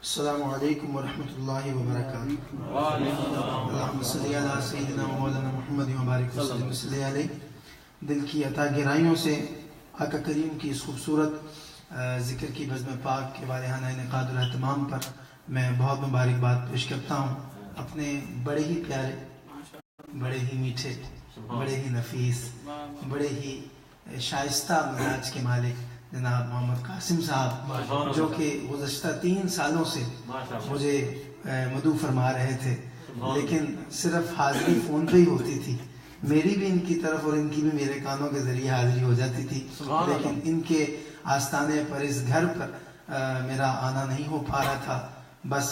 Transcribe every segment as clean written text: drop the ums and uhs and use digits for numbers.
السلام علیکم ورحمۃ اللہ وبرکاتہ۔ اللہم صلی علی سیدنا مولانا محمد وبارک وسلم صلی علیہ۔ دل کی عطا گرائیوں سے آقا کریم کی اس خوبصورت ذکر کی بزم پاک کے والہانہ انعقاد الاہتمام پر میں بہت مبارکباد پیش کرتا ہوں اپنے بڑے ہی پیارے، بڑے ہی میٹھے، بڑے ہی نفیس، بڑے ہی شائستہ مزاج کے مالک جناب محمد قاسم صاحب، جو کہ گزشتہ 3 سالوں سے مجھے مدعو فرما رہے تھے، لیکن صرف حاضری فون پہ ہی ہوتی تھی، میری بھی ان کی طرف اور ان کی بھی میرے کانوں کے ذریعے حاضری ہو جاتی تھی، لیکن ان کے آستانے پر، اس گھر پر میرا آنا نہیں ہو پا رہا تھا۔ بس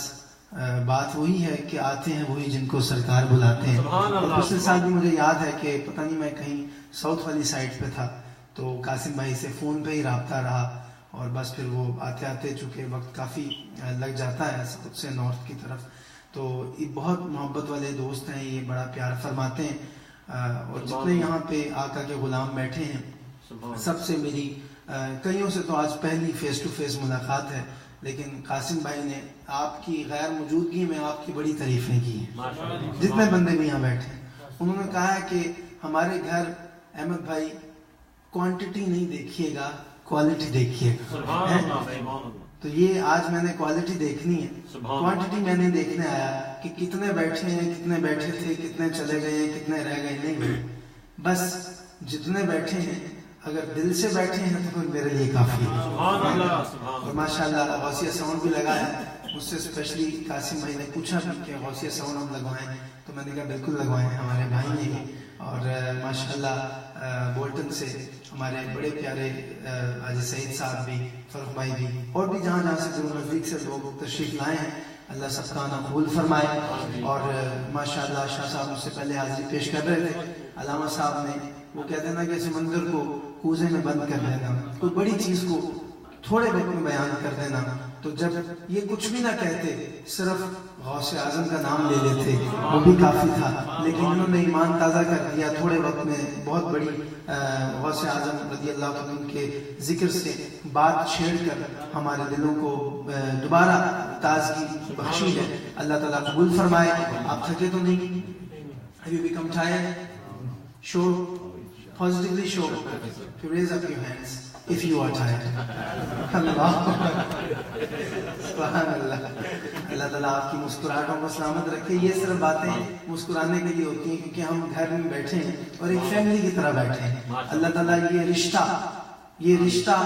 بات وہی ہے کہ آتے ہیں وہی جن کو سرکار بلاتے ہیں۔ اور پچھلے سال بھی مجھے یاد ہے کہ پتہ نہیں میں کہیں ساؤتھ والی سائڈ پہ تھا، تو قاسم بھائی سے فون پہ ہی رابطہ رہا، اور بس پھر وہ آتے آتے چونکہ وقت کافی لگ جاتا ہے ساؤتھ سے نارتھ کی طرف، تو یہ بہت محبت والے دوست ہیں، یہ بڑا پیار فرماتے ہیں، اور جتنے یہاں پہ آقا کے غلام بیٹھے ہیں سب سے میری کئیوں سے تو آج پہلی فیس ٹو فیس ملاقات ہے، لیکن قاسم بھائی نے آپ کی غیر موجودگی میں آپ کی بڑی تعریفیں کی ہیں، جتنے بندے بھی یہاں بیٹھے ہیں۔ انہوں نے کہا ہے کہ ہمارے گھر احمد بھائی کوانٹٹی نہیں دیکھیے گا، کوالٹی دیکھیے گا، تو یہ آج میں نے کوالٹی دیکھنی ہے، کوانٹٹی میں نہیں دیکھنے آیا کہ کتنے بیٹھے ہیں، کتنے بیٹھے تھے، کتنے چلے گئے ہیں، کتنے رہ گئے نہیں، بس جتنے بیٹھے ہیں اگر دل سے بیٹھے ہیں تو پھر میرے لیے کافی ہے۔ اور ماشاءاللہ غوثیہ ساؤنڈ بھی لگا ہے، مجھ سے اسپیشلی قاسم بھائی نے پوچھا بھی کہ غوثیہ ساؤنڈ ہم لگوائیں، تو میں نے کہا بالکل لگوائیں، ہمارے بھائی ہیں۔ اور ماشاءاللہ بولٹن سے ہمارے بڑے پیارے حاجی سعید صاحب بھی، فرق بھائی بھی، اور بھی جہاں جہاں سے دور نزدیک سے لوگ تشریف لائے ہیں، اللہ سب کا آنا قبول فرمائے۔ اور ماشاءاللہ شاہ صاحب مجھ سے پہلے حاضری پیش کر رہے تھے، علامہ صاحب نے وہ کہتے ہیں نا کہ سمندر کو کوزے میں بند کر دینا، کوئی بڑی چیز کو تھوڑے وقت میں بیان کر دینا، تو جب یہ کچھ بھی نہ کہتے، صرف غوث اعظم کا نام لے لیتے، وہ بھی کافی تھا، لیکن انہوں نے ایمان تازہ کر دیا تھوڑے وقت میں، بہت بڑی غوث اعظم رضی اللہ عنہ کے ذکر سے بات چھیڑ کر ہمارے دلوں کو دوبارہ تازگی بخشی ہے۔ اللہ تعالیٰ قبول فرمائے۔ آپ تھکے تو نہیں؟ Have you become tired? Sure. Positively sure. If you raise up your hands, if you are tired. اللہ سبحان اللہ۔ اللہ تعالیٰ آپ کی مسکراہٹوں کو سلامت رکھے۔ یہ صرف باتیں مسکرانے کے لیے ہوتی ہیں کیونکہ ہم گھر میں بیٹھے ہیں اور ایک فیملی کی طرح بیٹھے ہیں۔ اللہ تعالیٰ یہ رشتہ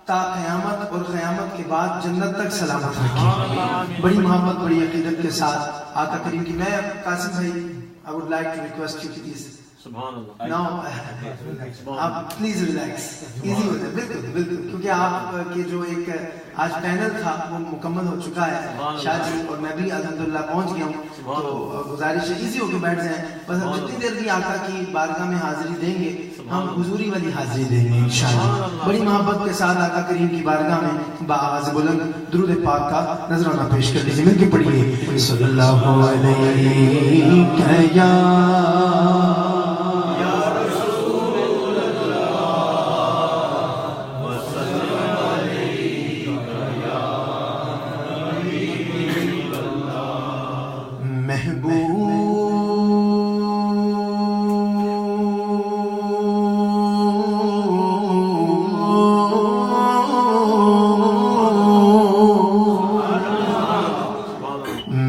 تا قیامت اور قیامت کے بعد جنت تک سلامت رکھے۔ بڑی محبت، بڑی عقیدت کے ساتھ آقا کریم کی۔ میں قاسم بھائی I would like to request you please now آپ پلیز ریلیکس، ایزی ہو جائے، بالکل بالکل، کیونکہ آپ کے جو ایک آج پینل تھا وہ مکمل ہو چکا ہے، شاہ جی اور میں بھی الحمدللہ پہنچ گیا ہوں، تو گزارش ہے ایزی ہو کے بیٹھ جائیں، بس ہم جتنی دیر بھی آقا کی بارگاہ میں حاضری دیں گے ہم حضوری والی حاضری دیں گے انشاءاللہ، بڑی محبت کے ساتھ آقا کریم کی بارگاہ میں بآواز بلند درود پاک کا نذرانہ پیش کر لیجیے، مل کے پڑھیے صلی اللہ علیہ یا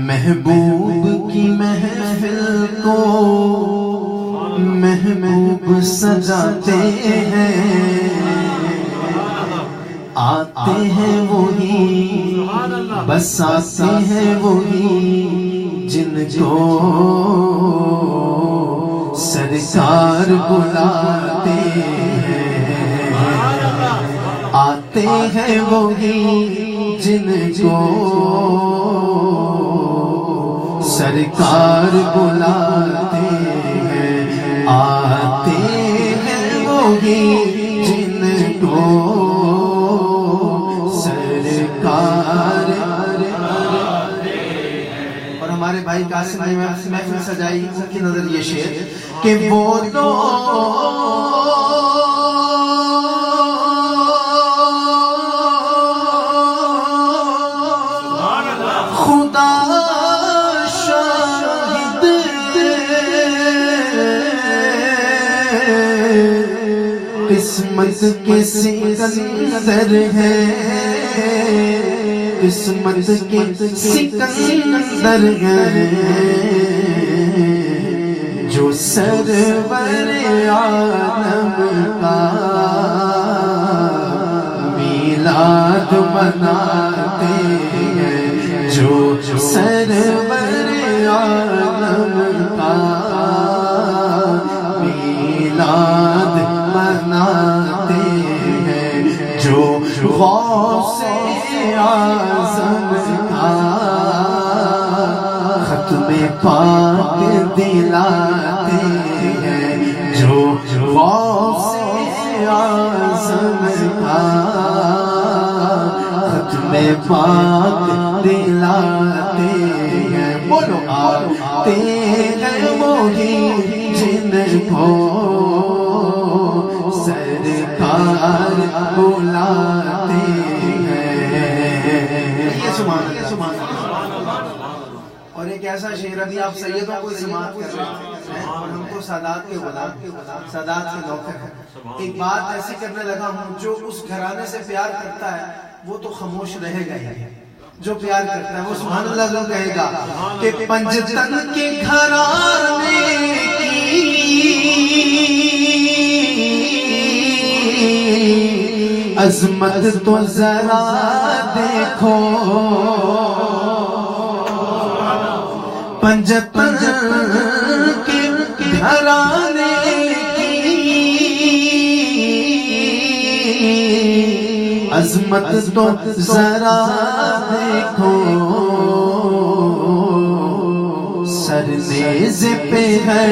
محبوب کی محفل کو محبوب سجاتے ہیں، آتے ہیں وہی بس آتے ہیں وہی جن کو سرکار بلاتے ہیں، آتے ہیں وہی جن کو سرکار بلاتے ہیں، آتے ہیں وہی جن کو سرکار۔ اور ہمارے بھائی قاسم بھائی محفل سجائی، ان کی نظر یہ شعر کہ وہ لوگ خدا شاہد قسمت کے سکندر ہے، قسمت کے سکندر ہے، جو سرور عالم کا میلاد مناتے ہیں، جو سرور عالم کا میلاد مناتے ہیں، جو غوث اعظم کا ختم پاک دلاتے ہیں، جو غوث اعظم کا ختم پاک دلاتے ہیں۔ بولو آتے ہیں وہی جن کو سرکار بلاتے ہیں۔ سبحان اللہ۔ اور ایک ایسا شعر ابھی آپ سیدوں کو سماعت کر رہے ہیں اور ہم تو سادات کے غلام، سادات کے نوکر ہیں۔ ایک بات ایسی کرنے لگا ہوں، جو اس گھرانے سے پیار کرتا ہے وہ تو خاموش رہے گا ہی، جو پیار کرتا ہے وہ سبحان اللہ ضرور کہے گا کہ پنجتن کے گھرانے کی عظمت تو ذرا دیکھو، پنجتن کے گھرانے کی عظمت تو ذرا دیکھو، سرنیز پہ ہے،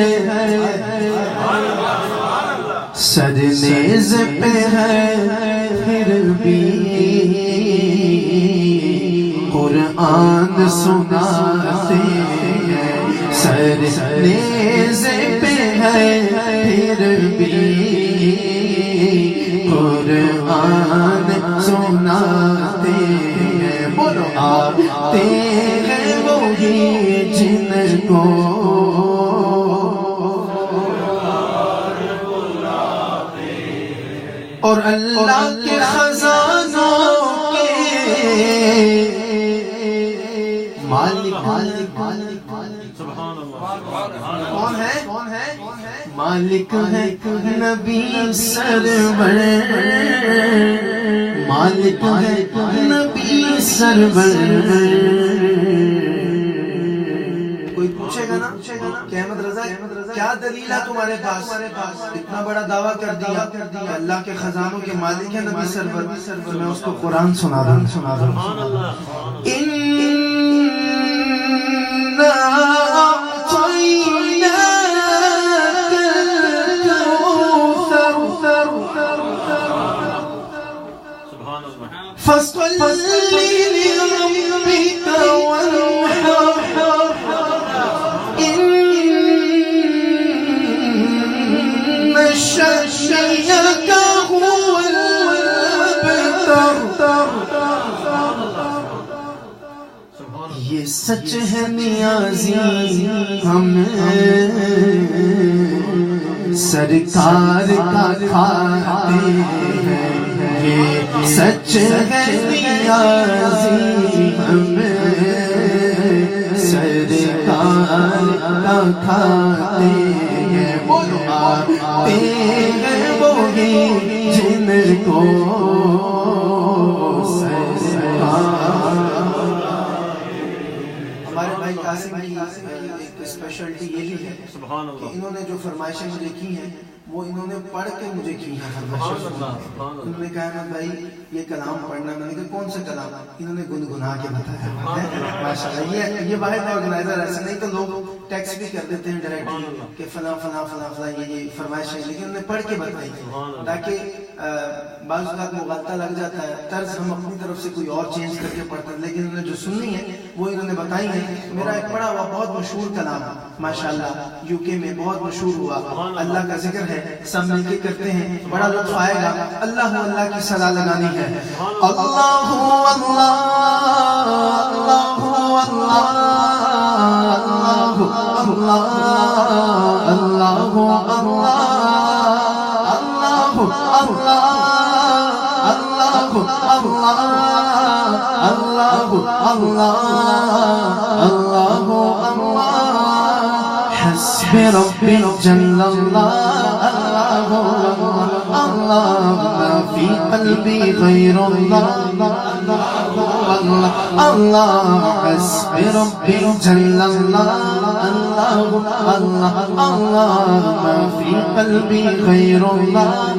سرنیز پہ ہے، پھر بھی قرآن سناتے ہیں، سرنیز پہ ہے، پھر بھی قرآن سناتے ہیں۔ بولو آتے ہیں وہی جن کو اور اللہ کے خزانوں کے مالک کون ہے؟ مالک ہے نبی سرور، مالک ہے نبی سرور۔ کوئی پوچھے گا نا کہ احمد رضا کیا دلیل ہے تمہارے پاس، اتنا بڑا دعویٰ کر دیا اللہ کے خزانوں کے مالک ہے نبی سرور، تو میں اس کو قرآن سنا دوں۔ فصل لربك وانحر إن شانئك هو الأبتر۔ یہ سچ ہے نیازی ہمیں سرکار کا کھاتے ہیں، یہ سچ ہے نیازی ہمیں سرکار کا کھاتے ہیں۔ بولو آتے ہیں وہی جن کو ایک اسپیشلٹی یہ بھی ہے کہ انہوں نے جو فرمائشیں مجھے کی ہیں وہ انہوں نے پڑھ کے مجھے کی ہیں فرمائشیں۔ انہوں نے کہا نا بھائی یہ کلام پڑھنا، میں نے کہا کون سے کلام؟ انہوں نے گنگنا کے بتایا۔ ماشاءاللہ یہ واحد آرگنائزر، ایسے نہیں تو لوگ ٹیکسٹ بھی کر دیتے ہیں ڈائریکٹلی کہ فلاں فلاں فلاں فلاں یہ فرمائشیں، لیکن انہوں نے پڑھ کے بتائی تاکہ بعض اوقات مغالطہ لگ جاتا ہے، طرز ہم اپنی طرف سے کوئی اور چینج کر کے پڑھتے ہیں، لیکن انہوں نے جو سننی ہے وہ انہوں نے بتائی ہے۔ میرا ایک پڑھا ہوا بہت مشہور کلام ماشاءاللہ یو کے میں بہت مشہور ہوا، اللہ کا ذکر ہے، سب مل کے کرتے ہیں، بڑا لطف آئے گا۔ اللہ اللہ کی صلاح لگانی ہے، اللہ اللہ اللہ حسبي ربي جل الله الله ما في قلبي غير الله الله حسبي ربي جل الله الله ما في قلبي غير الله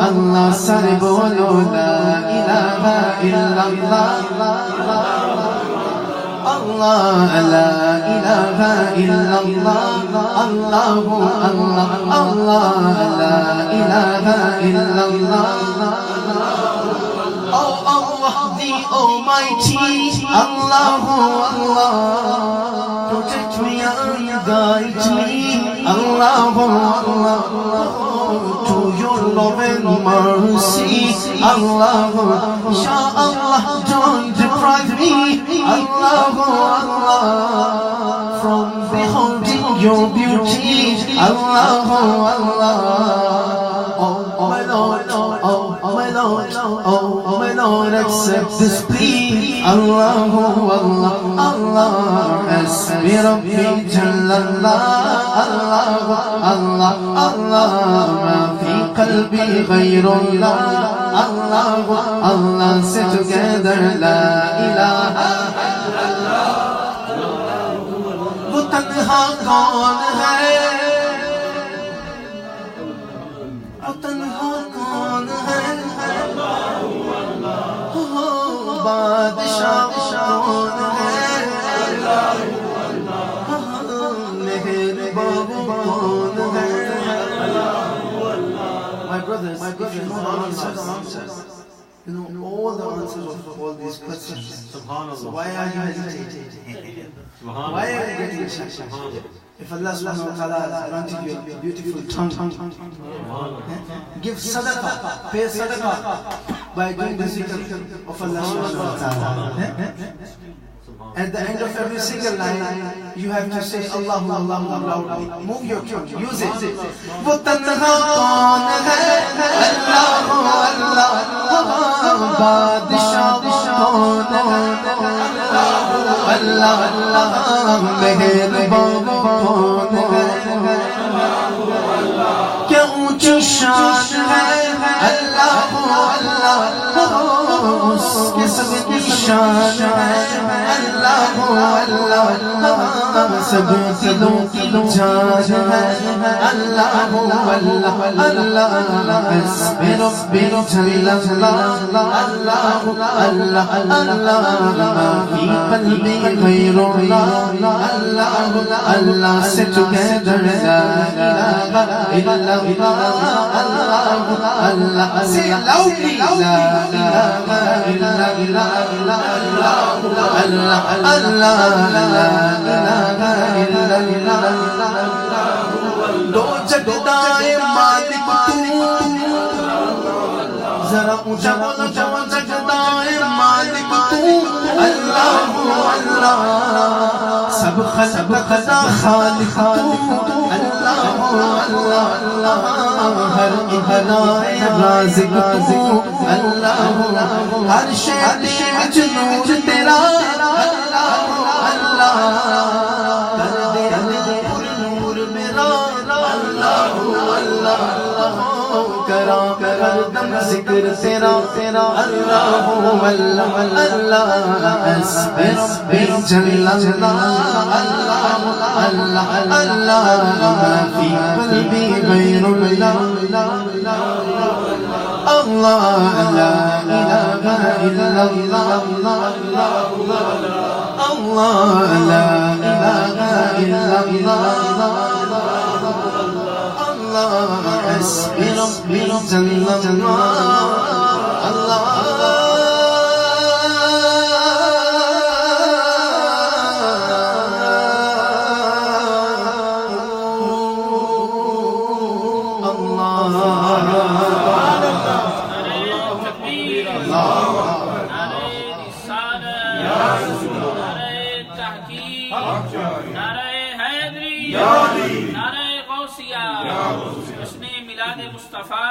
الله سارے بولو لا إله إلا الله الله لا إله إلا الله الله الله لا إله إلا الله Oh Allah the Almighty Allah Allah protect me and guide me Allah Allah to your love and mercy Allah Ya Allah don't deprive me Allah Allah from beholding your beauty Allah Allah oh my Lord oh my Lord oh my Lord accept this plea Allah Allah Allah hasbi rabbi jalla Allah Allah Allah ma fi qalbi ghayrullah Allah Allah say together la ilaha illallah wo tanha kaun hai wo tanha kaun hai بادشاہ کون ہے مہربان کون ہے My brothers, if you know the answers, you know all the answers of all these questions. So why are you hesitating? Why are you getting shy? If Allah subhanahu wa ta'ala has granted you a beautiful tongue, give sadaqah, pay sadaqah by doing the zikr of Allah subhanahu wa ta'ala. At the end of every single line, you have to say Allahu Allahu loudly. Move your tongue, use it. وہ تنہا کون ہے Allahu Allah بادشاہ کون ہے اللہ اللہ مہربان کون ہے کیا اونچی شان ہے اللہ اللہ اس کے سب نشان ہے اللہ اللہ سب دلوں کی جان ہے اللہ اللہ اللہ حسبی ربی جل اللہ اللہ اللہ اللہ ما فی قلبی غیر اللہ اللہ اللہ سے together لا الہ الا اللہ اللہ say loudly لا الہ الا اللہ اللہ اللہ لا الہ الا اللہ دو جگدائے مالک تو ذرا اونچا بولو جگدائے مالک تو اللہ اللہ سب خلق کا خالق تو اللہ اللہ ہر ابتدائے رازق تو اللہ ہر شے وچ نور تیرا اللہ اللہ کر دے پر نور میرا اللہ اللہ کرا کر دم ذکر تیرا تیرا اللہ اللہ اللہ حسبی ربی جل اللہ اللہ اللہ ما فی قلبی غیر اللہ اللہ لا الہ الا اللہ اللہ لا الہ الا اللہ حسبی ربی جل اللہ نعرہ غوثیہ جشن میلاد مصطفیٰ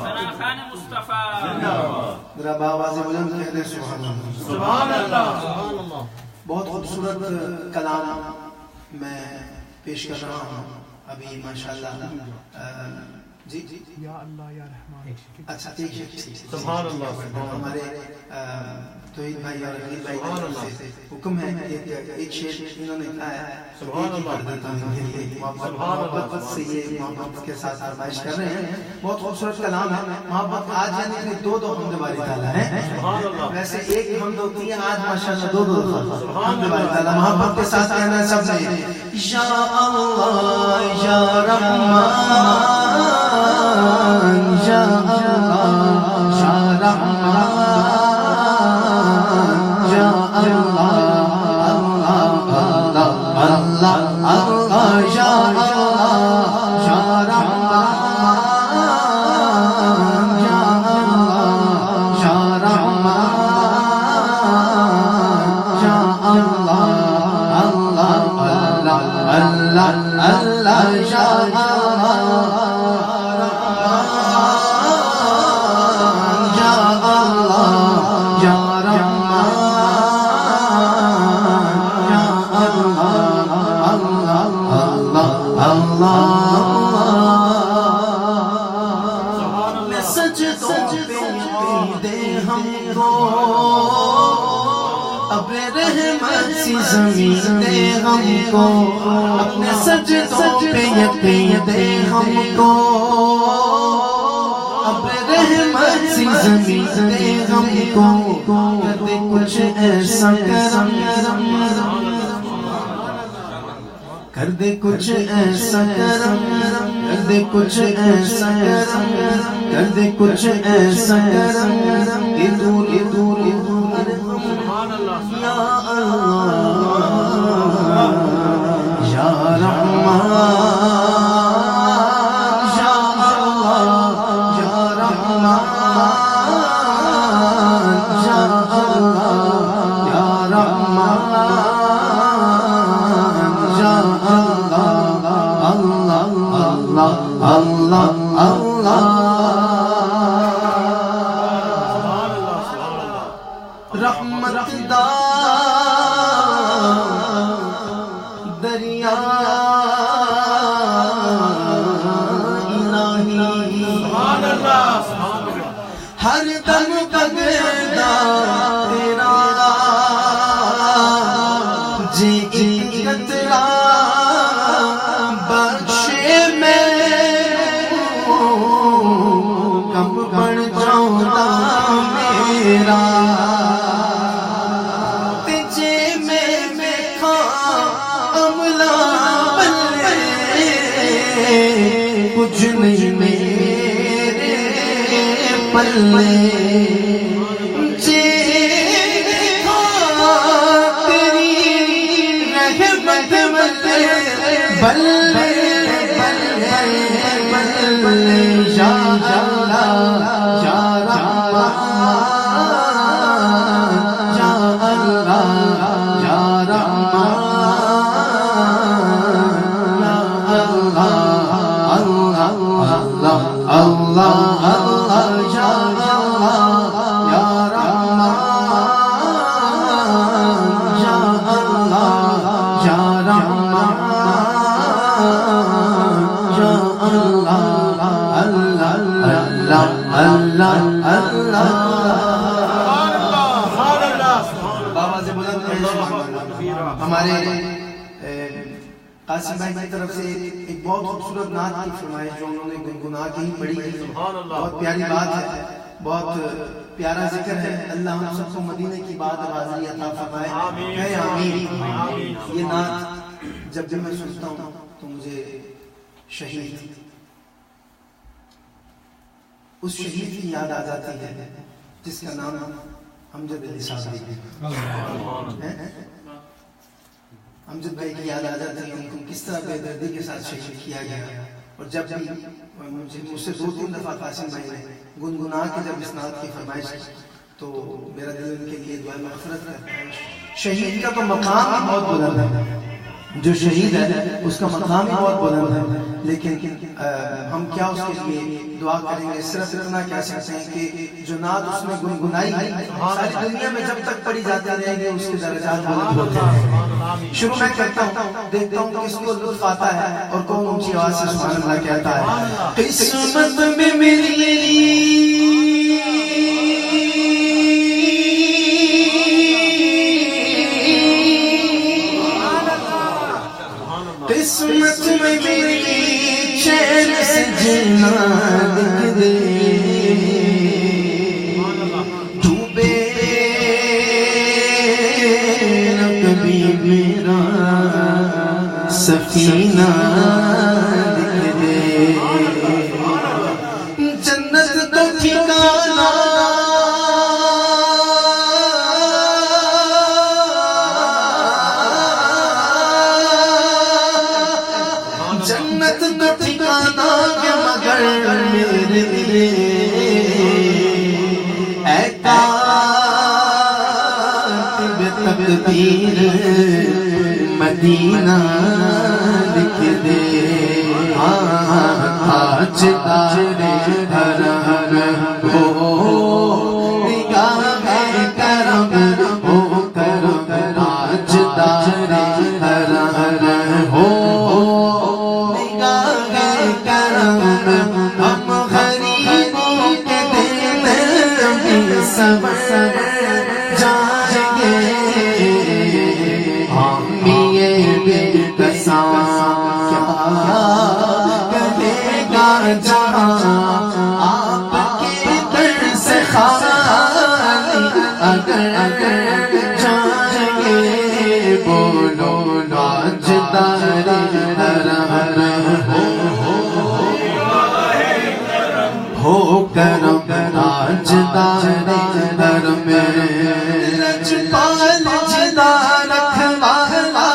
ثنا خان مصطفیٰ ذرا بآواز بلند کہہ دیں سبحان اللہ سبحان اللہ. بہت خوبصورت کلام میں پیش کر رہا ہوں ابھی ماشاءاللہ. جی یا اللہ یا رحمان. اچھا ٹھیک ہے. سبحان اللہ. ہمارے توحید بھائی اور عقیل بھائی سے حکم ہے ایک شعر انہوں نے کہا ہے سبحان اللہ. محبت سے یہ محبت کے ساتھ فرمائش کر رہے ہیں. بہت خوبصورت کلام ہے. محبت آج یعنی کہ دو حمد باری تعالیٰ ہیں. ویسے ایک حمد ہوتی ہے, آج ماشاءاللہ دو حمد باری تعالیٰ. محبت کے ساتھ کہنا ہے سب نے یا اللہ یا رحمان یا اللہ یا رحمان یا اللہ اللہ اللہ اللہ یا اللہ یا رحمان یا اللہ یا رحمان یا اللہ اللہ اللہ اللہ یا زمین دے ہم کو اپنے سجدوں پہ یقین دے ہم کو اپنے رحمت سی زمین دے ہم کو کر دے کچھ ایسا کرم کر دے کچھ ایسا کرم کر دے کچھ ایسا کرم کر دے کچھ ایسا کرم دور دور یا اللہ یا رحمان یا اللہ یا رحمان یا اللہ یا رحمان یا اللہ اللہ اللہ اللہ رحمت دا دریا الہی ہر دم بگدا تیرا جی ایک قطرہ بخشے میں کم بڑھ جاؤں میرا کچھ نہیں میرے پلے تیری رحمت بلے بلے بلے یا اللہ یا رحمان یا اللہ یا رحمان یا اللہ اللہ اللہ یا اللہ یا رحمان یا اللہ یا رحمان یا اللہ اللہ اللہ اللہ بابا سے بلند ہمارے قاسم بھائی کی طرف سے ایک بہت خوبصورت نعت کی فرمائش جو انہوں نے گنگنا کے ہی پڑھی ہے. بہت پیاری بات ہے, بہت پیارا ذکر ہے. اللہ ہم سب کو مدینے کی بات حاضری عطا فرمائے. کہے آمین. یہ نعت جب جب میں سنتا ہوں تو مجھے شہید اس شہید کی یاد آ جاتی ہے جس کا نام امجد علی صاحب ہے. امجد بھائی کی یاد آ جاتی ہے ان کو کس طرح بے دردی کے ساتھ شہید کیا گیا. اور جب بھی مجھ سے 2-3 دفعہ قاسم بھائی نے گنگنا کے جب اس نعت کی فرمائش کی تو میرا دل ان کے لیے دعا مغفرت کرتا ہے. شہید کا تو مقام بہت بلند ہے. جو شہید ہے اس کا مقام ہی بہت بلند ہے، لیکن ہم کیا اس کے لیے دعا کریں گے؟ صرف اتنا کہہ سکتے ہیں کہ جو نعت اس نے گنگنائی ساری دنیا میں جب تک پڑھی جاتی رہے گی اس کے درجات بلند ہوتے ہیں۔ شروع میں کرتا ہوں، دیکھتا ہوں کس کو لطف آتا ہے اور کون اونچی آواز سے سبحان اللہ کہتا ہے۔ قسمت میں میری قسمت میں میری چین سے جینا لکھ دے، ڈوبے نہ کبھی میرا سفینہ لکھ دے، جنت تو ٹھکانا میرے اے کاتب تقدیر مدینہ لکھ دے، آج تارے ہر ہر ہو نگاہ کرم ہو کرم، آج تارے ہر ہر ہو کرم آج دارے در میں لجپال جدا رکھوالا،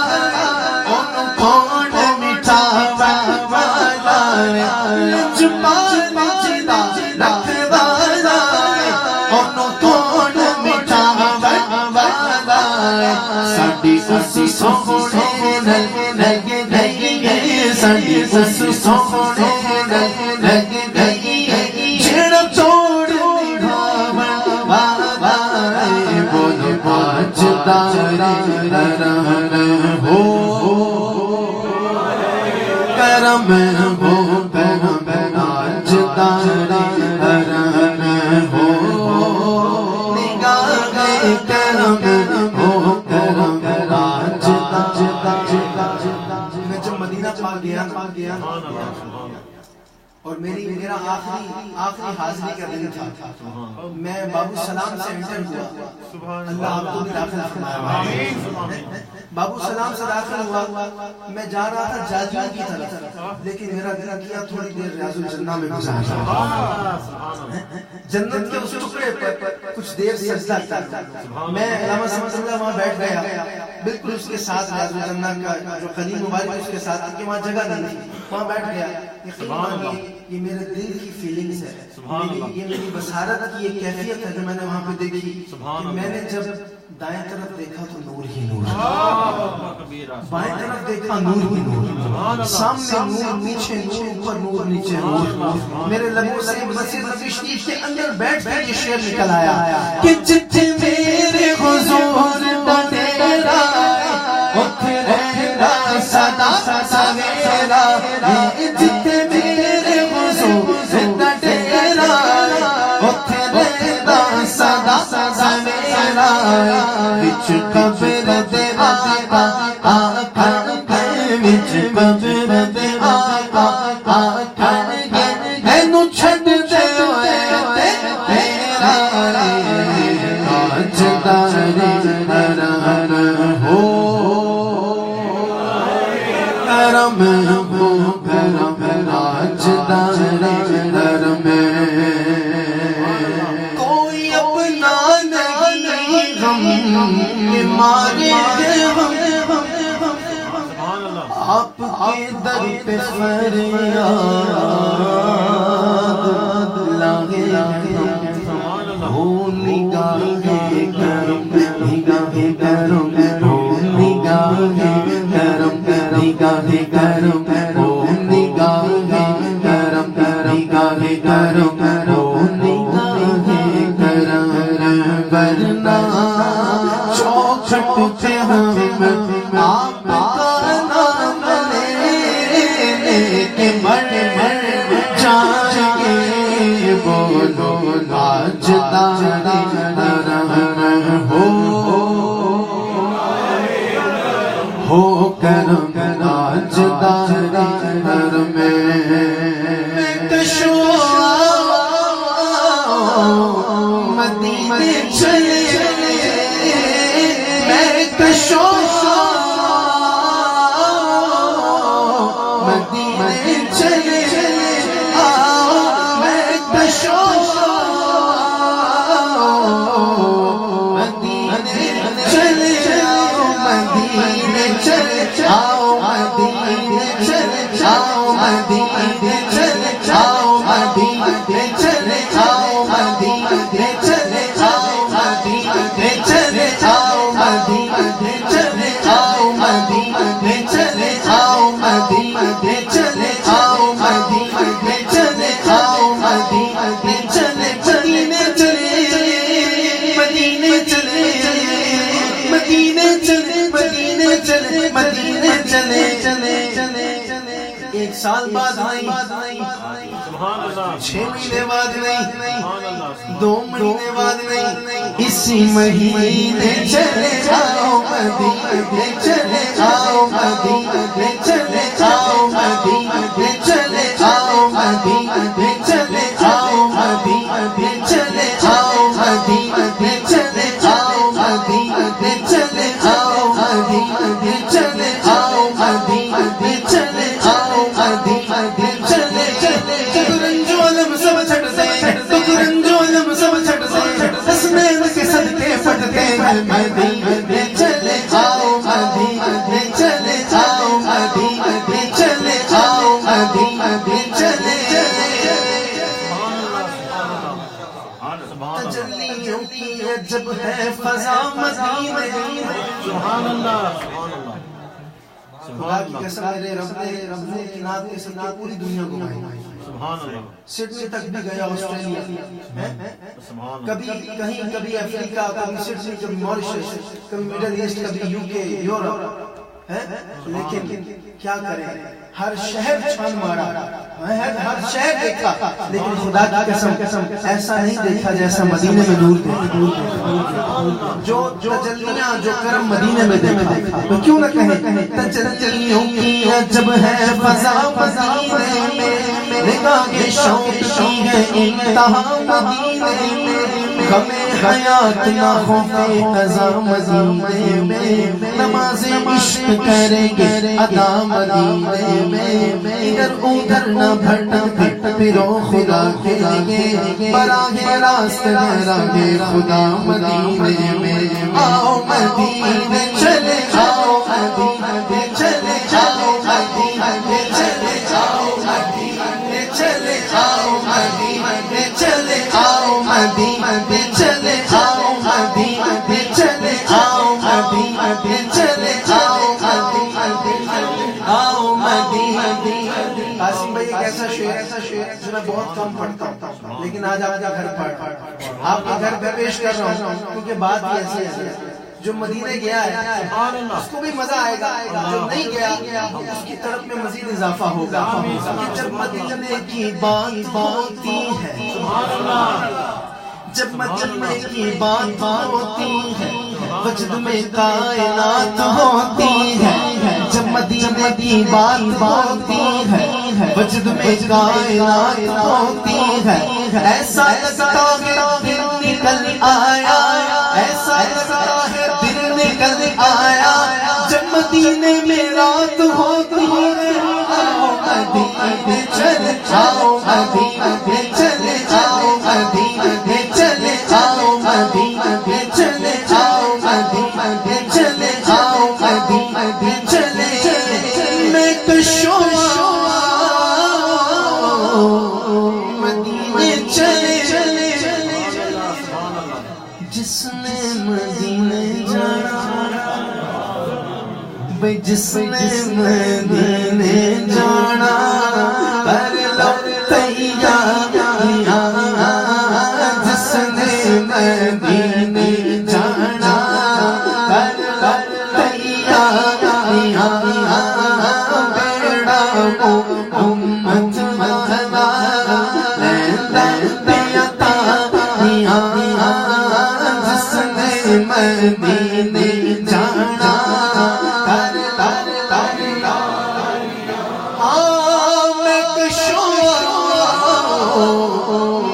ان کون مٹھاوا والا، لجپال جدا رکھوالا، ان کون مٹھاوا والا، ساڈی اسی سونے لگ گئی ہے، ساڈی اسی سونے لگ گئی ہے، ہو کرم ہو کرم آج تارے ہر ہر ہو نگاہ کرم ہو کرم آج تارے۔ میں جب مدینہ پاک گیا اور میرا آخری حاضری کا دن تھا، میں بابو سلام سے انٹر ہوا، اللہ آپ کو بھی داخل فرمائے، بابو سلام سے داخل ہوا، میں جا رہا تھا جاجیوں کی طرف، لیکن میرا دل کیا تھوڑی دیر ریاض الجنہ میں گزارا، جنت کے اس ٹکڑے پر کچھ دیر سجدہ کرتا، میں علامہ سمت اللہ وہاں بیٹھ گیا، بالکل اس کے ساتھ ریاض الجنہ کا جو خلیل مبارک اس کے ساتھ کہ وہاں جگہ نہیں تھی، وہاں بیٹھ گیا، یہ میرے دل کی فیلنگز ہے، یہ میری بصارت کی ایک کیفیت ہے جو میں نے وہاں پہ دیکھی، کہ میں نے جب دائیں طرف دیکھا تو نور ہی نور، بائیں طرف دیکھا نور ہی نور، سامنے نور، پیچھے نور، اوپر نور، نیچے نور، میرے لبوں سے مسجد نبی شریف کے اندر بیٹھ کر یہ شعر نکل آیا کہ جتھے میرے حضور دا ڈیرا اوتھے رہندا سدا سویرا، جتھے میرے حضور دا ڈیرا اوتھے رہندا سدا سویرا، وچ قبر دے آقا آقا وچ قبر دے آقا آقا اینو چھڈ دے ہوئے تیرا، آج تارے ہر ہر ہو کرم ہو کرم آج تارے ہر میں، کوئی اپنا نہیں غم کے مارے ہم، آپ کے در پہ فریاد لاگے ہو، نگاہ کرم نگاہ کرم ہو، نگاہ کرم نگاہ کرم او نگاہ کرم نگاہ کرم او نگاہ کرم ورنہ چوکھٹ پہ ہم آپ کا نام لینے کے مر جائیں گے بولو آج تاجدار ہو کرم آج تاجدار میں کشو مدینے چلے میں کشو مدینے چلے میں کشو مدینے چلے مدینے چلے آؤ مدینے چلے آؤ مدینے چلے آؤ مدینے چلے آؤ مدینے چلے آؤ مدینے چلے آؤ مدینے چلے آؤ مدینے چلے آؤ مدینے چلے آؤ مدینے چلے آؤ مدینے چلے مدینے چلے مدینے چلے مدینے چلے مدینے چلے مدینے چلے چلے چلے ایک سال بعد نہیں 6 مہینے بعد نہیں 2 مہینے بعد نہیں اسی مہینے چلے آؤ مدینے چلے آؤ مدینے چلے آؤ مدینے چلے آؤ مدینے چلے آؤ مدینے چلے آؤ مدینے چلے آؤ مدینے چلے آؤ مدینے چلے آؤ مدینے چلے آؤ مدینے چلے رنجو علم سب چھٹ دے رنجو علم سب چھٹ دے حسنین کے صدقے پھٹتے مدینے چلے آؤ مدینے چلے آؤ مدینے چلے آؤ مدینے چلے تجلیوں کی عجب ہے فضا مدینے سبحان اللہ خدا کی قسم میرے رب نے کی نعت کے صدقے پوری دنیا گھمائی سبحان اللہ سڈنی تک بھی گیا آسٹریلیا کبھی کہیں کبھی افریقہ کبھی سڈنی کبھی ماریشس کبھی مڈل ایسٹ کبھی UK یورپ لیکن کیا کریں ہر شہر چھان مارا ہر شہر دیکھا لیکن خدا کی قسم ایسا نہیں دیکھا جیسا مدینے میں نور دیکھا جو تجلیاں جو کرم مدینے میں دیکھا تو کیوں نہ کہیں تجلیوں کی عجب ہے فضا مدینے میں نگاہ شوق کی ہے انتہا مدینے میں غم حیات نہ خوف قضا مدینے میں نماز عشق کریں گے ادا مدینے میں ادھر ادھر نہ بھٹکتے پھرو خدا کے لیے براہ راست راہ خدا مدینے میں آؤ مدینے چلے آؤ مدینے چلے آؤ مدینے چلے آؤ مدینے چلے آؤ مدینے چلے آؤ مدینے چلے آؤ مدینے چلے آؤ مدینے چلے آؤ آؤ مدینے قاسم بھائی ایک ایسا شعر جو میں بہت کم پڑھتا ہوں لیکن آج آپ کا گھر پڑھ آپ کے گھر پہ پیش کر رہا ہوں کیونکہ بات ہی ایسی ہے جو مدینے گیا ہے اس کو بھی مزہ آئے گا جو نہیں گیا اس کی طرف میں مزید اضافہ ہوگا جب مدینے کی بات ہوتی ہے جب مدینے کی بات ہوتی ہے وجد میں کائنات ہوتی ہے جب مدینے کی بات ہوتی ہے وجد میں کائنات ہوتی ہے ایسا لگتا ہے دل نکل آیا ایسا لگتا ہے دل نکل آیا جب مدینے میں رات ہوتی ہے آؤ مدینے چلے آؤ مدینے چلے آؤ مدینے چلے آؤ مدینے چلے آؤ مدینے چلے آؤ مدینے چلے میں کشو مدینے چلے جس نے مدینے جانا جس نے مدینے جانا کر لو تیاریاں، جس نے مدینے جانا کر لو تیاریاں، بیڑا امت مہلا جس نے مدینے جانا کر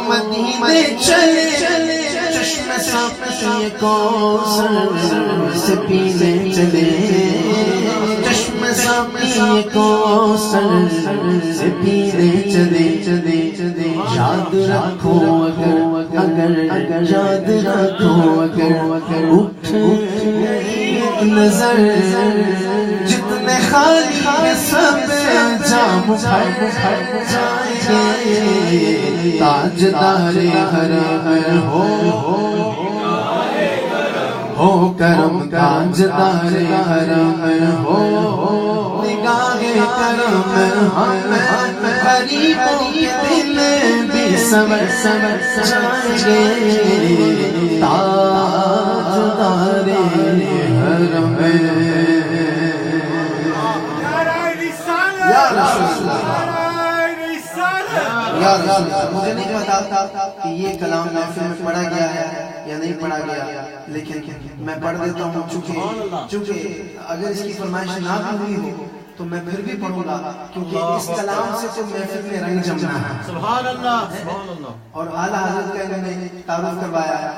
مدینے چلے چشم ساقی کوثر سے پینے چلے، چشم ساقی کوثر سے پینے چلے، یاد رکھو اگر یاد رکھو اگر اٹھ نظر جتنے خالی سب جام بھر جائیں گے، تاجدار حرم ہو کرم، تاجدار حرم ہو نگاہ کرم، ہم غریبوں کے دل بھی سنور جائیں گے، تاجدار حرم۔ یا رسول اللہ، یا رسول اللہ، مجھے نہیں پتا کہ یہ کلام محفل میں پڑھا گیا ہے یا نہیں پڑھا گیا، لیکن میں پڑھ دیتا ہوں چونکہ اگر اس کی فرمائش نہ ہوئی ہو تو میں پھر بھی پڑھوں گا، کیونکہ اس کلام سے تو محفل میں رنگ جمنا ہے۔ سبحان اللہ، سبحان اللہ۔ اور اعلیٰ حضرت کا انہوں نے تعارف کروایا ہے،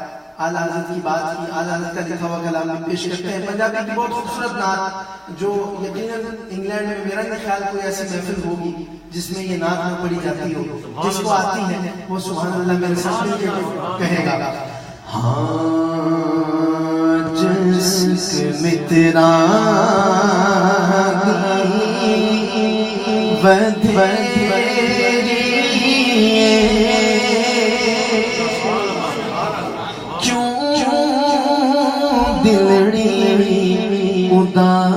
اعلیٰ حضرت کی بات کی، اعلیٰ حضرت کا لکھا ہوا کلام پیش کرتے ہیں۔ پنجابی کی بہت خوبصورت نعت جو یقیناً انگلینڈ میں میرا نہیں خیال کوئی ایسی محفل ہوگی جس میں یہ نعت نہ پڑھی جاتی ہو، جس کو آتی ہے وہ سبحان اللہ میرے ساتھ مل کے کہے گا۔ ہاں جس میں تیرا دلڑی اداس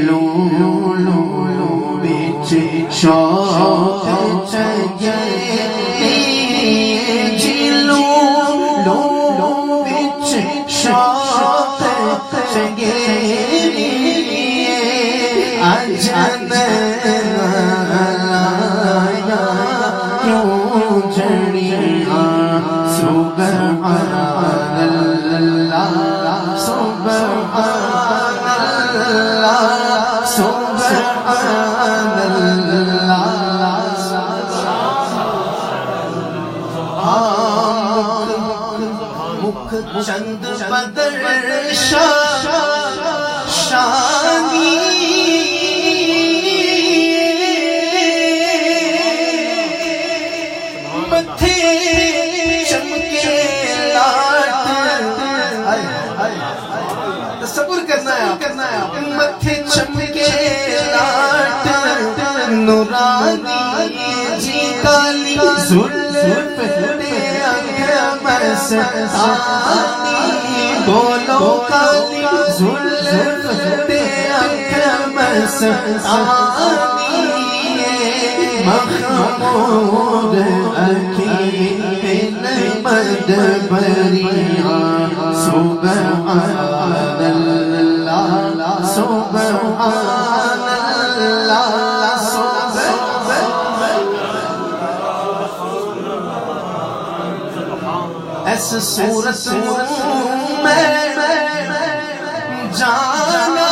لو بچ شوق چگے جی لو بچ شوق چگے اجن چند بدر شانی متھے چمکے لاٹ، تصور کرنا ہے متھے چمکے لاٹ نورانی جی کالی زلف مستانی، بولو کالی زلف مستانی، مخمور اکیل مدبریاں، سبحان اللہ سبحان اللہ ایس صورت میں جانا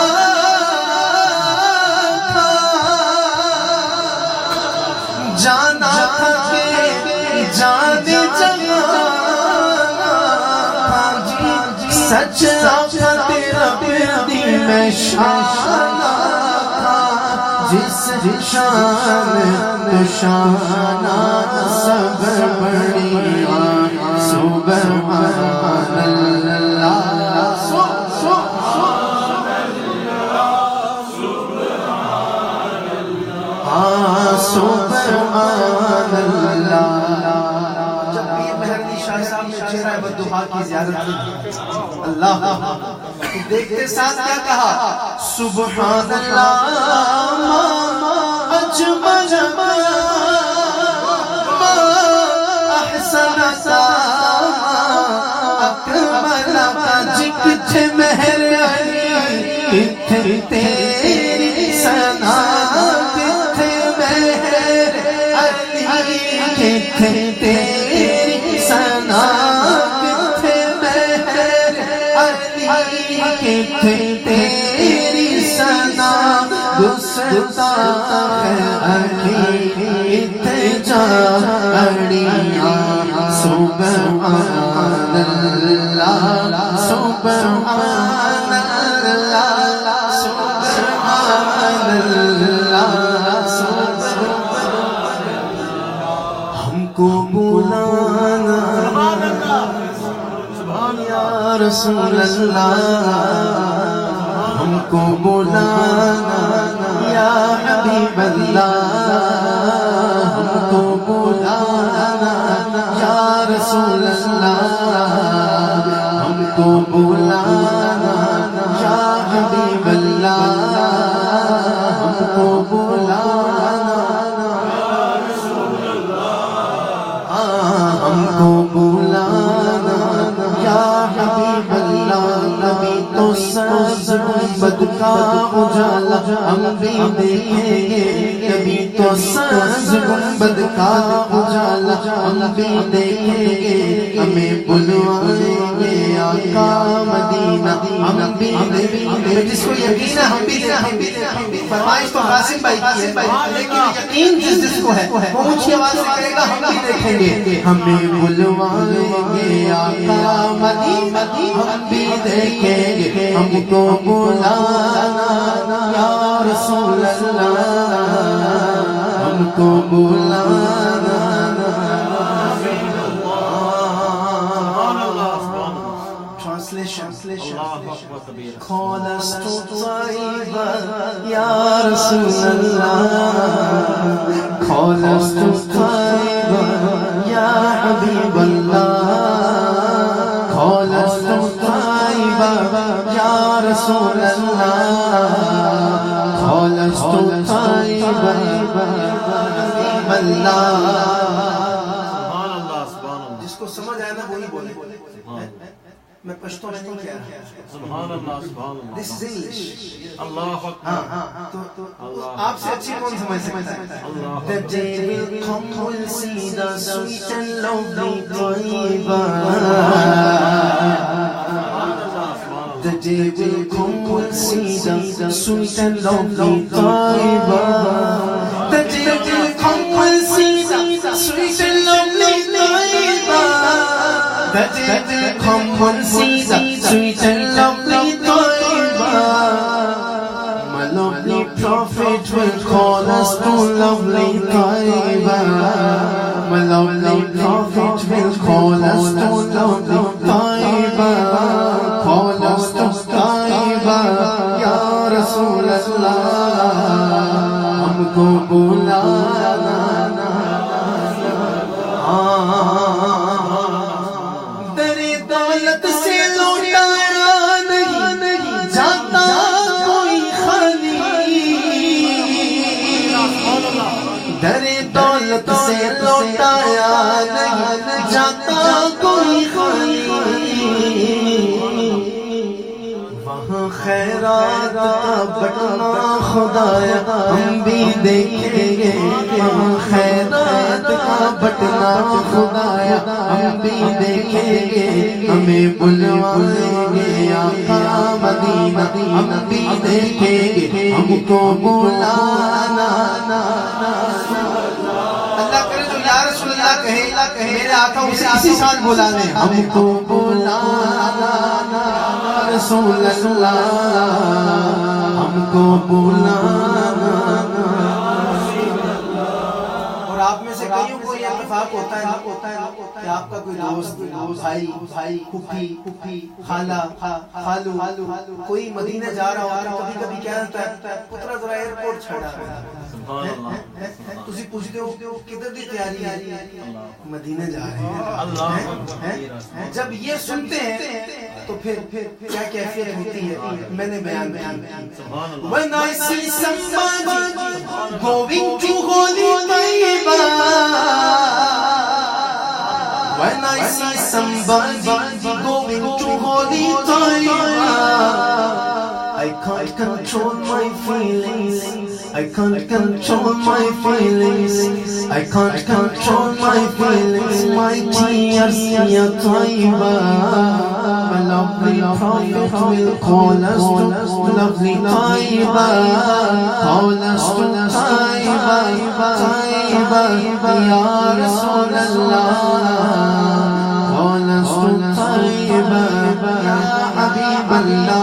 تھا کہ جانے سچ آقا تیرا پردی میں شانہ تھا، جس شان تو شانہ سب بڑیا، سبحان اللہ سبحان اللہ۔ جب بھی یہ مہر شاہ صاحب نے چہرہ بددعا کی زیارت کی. اللہ دیکھتے ساتھ کیا کہا؟ سبحان اللہ اجمل ما احسن اکمل جکتھ مہر علی کتھ تیری ثنا کتھ مہر علی کتھ تیری ثنا کتھ مہر علی کتھ تیری ثنا گستاخ علی کتھ جاڑیاں سبحان اللہ سبحان اللہ سبحان اللہ. ہم کو بلانا یا رسول اللہ، ہم کو بلانا یا حبیب اللہ، ہم کو بلانا یا رسول اللہ، ہم کو بلانا یا حبیب اللہ، ہم کو بلانا یا رسول اللہ، ہم کو بلانا یا حبیب اللہ. نبی تو سبز گنبد کا اجالا ہم بھی دیکھیں گے، نبی تو سبز گنبد کا اجالا ہم بھی دیکھیں گے، ہمیں بلوائیں گے آقا مدینہ ہم بھی دیکھیں گے. جس کو یقین ہے ہم بھی دیکھیں گے. فرمائش تو قاسم بھائی کی ہے، لیکن یقین جس کو ہے وہ اونچی آواز سے کہے گا ہم بھی دیکھیں گے. ہمیں بلوائیں گے آقا مدینہ ہم بھی دیکھیں گے، ہم کو بلانا یا رسول اللہ، ہم کو بلانا. Translation. Call us to Taiba, Ya Rasulallah. Call us to Taiba, Ya Habib Allah. Call us to Taiba, Ya Rasulallah. Call us to Taiba, Ya Habib Allah. جس کو سمجھ آئے نا وہی بولے. میں پشتو نہیں کہہ رہا. سبحان اللہ سبحان اللہ. This is English. اللہ اکبر. آپ سے اچھی کون سمجھ سکتا ہے؟ The day will come, we'll see the sweet and lovely Taiba. The day will come, we'll see the sweet and lovely Taiba. The day will come, we'll see the sweet and lovely Taiba. The day will come, we'll see the sweet and lovely Taiba. My lovely Prophet will call us to lovely Taiba. My lovely Prophet will call us to lovely Taiba. Call us to Taiba, Ya Rasul Allah. Humko bulana dare daulat se lutaya nahi jata koi khali. Dare daulat se lutaya nahi jata koi khali. وہاں خیرات کا بٹنا خدایا ہم بھی دیکھیں گے. وہاں خیرات کا بٹنا خدایا ہم بھی دیکھیں گے. ہمیں بلوائیں گے آقا مدینہ ہم بھی دیکھیں گے. ہم کو بلانا. اللہ کرے جو یا رسول اللہ کہے میرے آقا اسے اسی سال بلانے. ہم کو بلانا رسول اللہ، ہم کو بلانا. اور آپ میں سے کئیوں کو یہ اتفاق ہوتا ہے کہ آپ کا کوئی دوست، بھائی، پھوپھی، خالہ، خالو کوئی مدینہ جا رہا ہوتا ہے، کبھی کبھی کیا ہوتا ہے پترا ذرا ایئرپورٹ چھڑا تسی پوچھتے ہو کدھر دی تیاری ہے؟ مدینے جا رہے ہیں. جب یہ سنتے ہیں تو پھر کیا کیفیت ہوتی ہے میں نے بیان کی. When I see somebody going to Holy Taiba, when I see somebody going to Holy Taiba, I can't control my feelings. I can't control my feelings. I can't control my feelings. My tears, ya Taiba. My lovely Prophet will call us to lovely Taiba. Call us to Taiba, Taiba, ya Rasulallah. Call us to Taiba, ya Habiballah.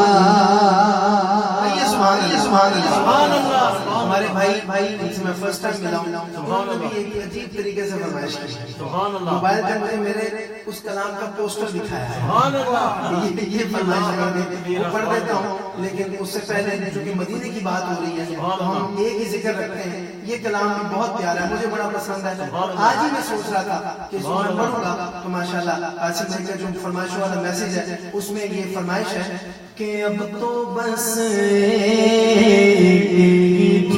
ہمارے بھائی ان سے میں first time ملا ہوں. انہوں نے بھی ایک عجیب طریقے سے فرمائش کی. موبائل پر مجھے میرے اس کلام کا پوسٹر دکھایا ہے. یہ فرمائش وہ پڑھ دیتا ہوں, لیکن اس سے پہلے چونکہ مدینے کی بات ہو رہی ہے تو ہم ایک ہی ذکر رکھتے ہیں. یہ کلام بھی بہت پیارا ہے, مجھے بڑا پسند ہے. آج ہی میں سوچ رہا تھا کہ اس کو میں پڑھوں گا تو ماشاءاللہ آصف بھائی کا جو فرمائش والا میسج ہے اس میں یہ فرمائش ہے کہ اب تو بس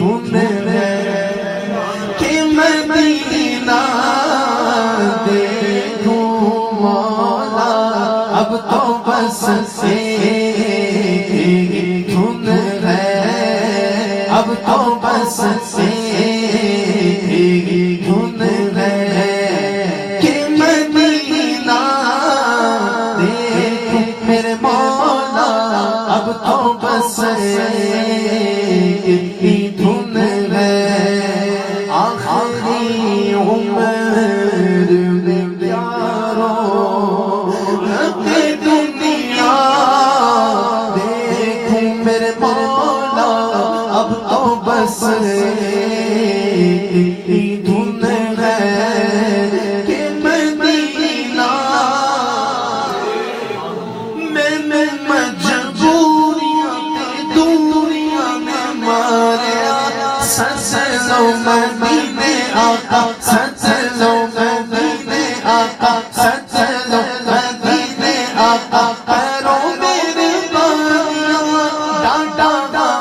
دھن ہے کہ مدینہ دیکھوں مولا. اب تو بس دھن ہے, اب تو بس دھن ہے کہ مدینہ دیکھوں میرے مولا. اب تو بس دھن ہے آخری عمر میں پیاروں دنیا دیکھوں میرے مولا. اب تو بس دھن ہے کہ مدینہ میں مجبوریاں دوریاں میں ماریا. سچلو مدینے آقا, سچلو مدینے آقا, سچلو مدینے آقا. پیروں میرے پانیاں ڈانٹا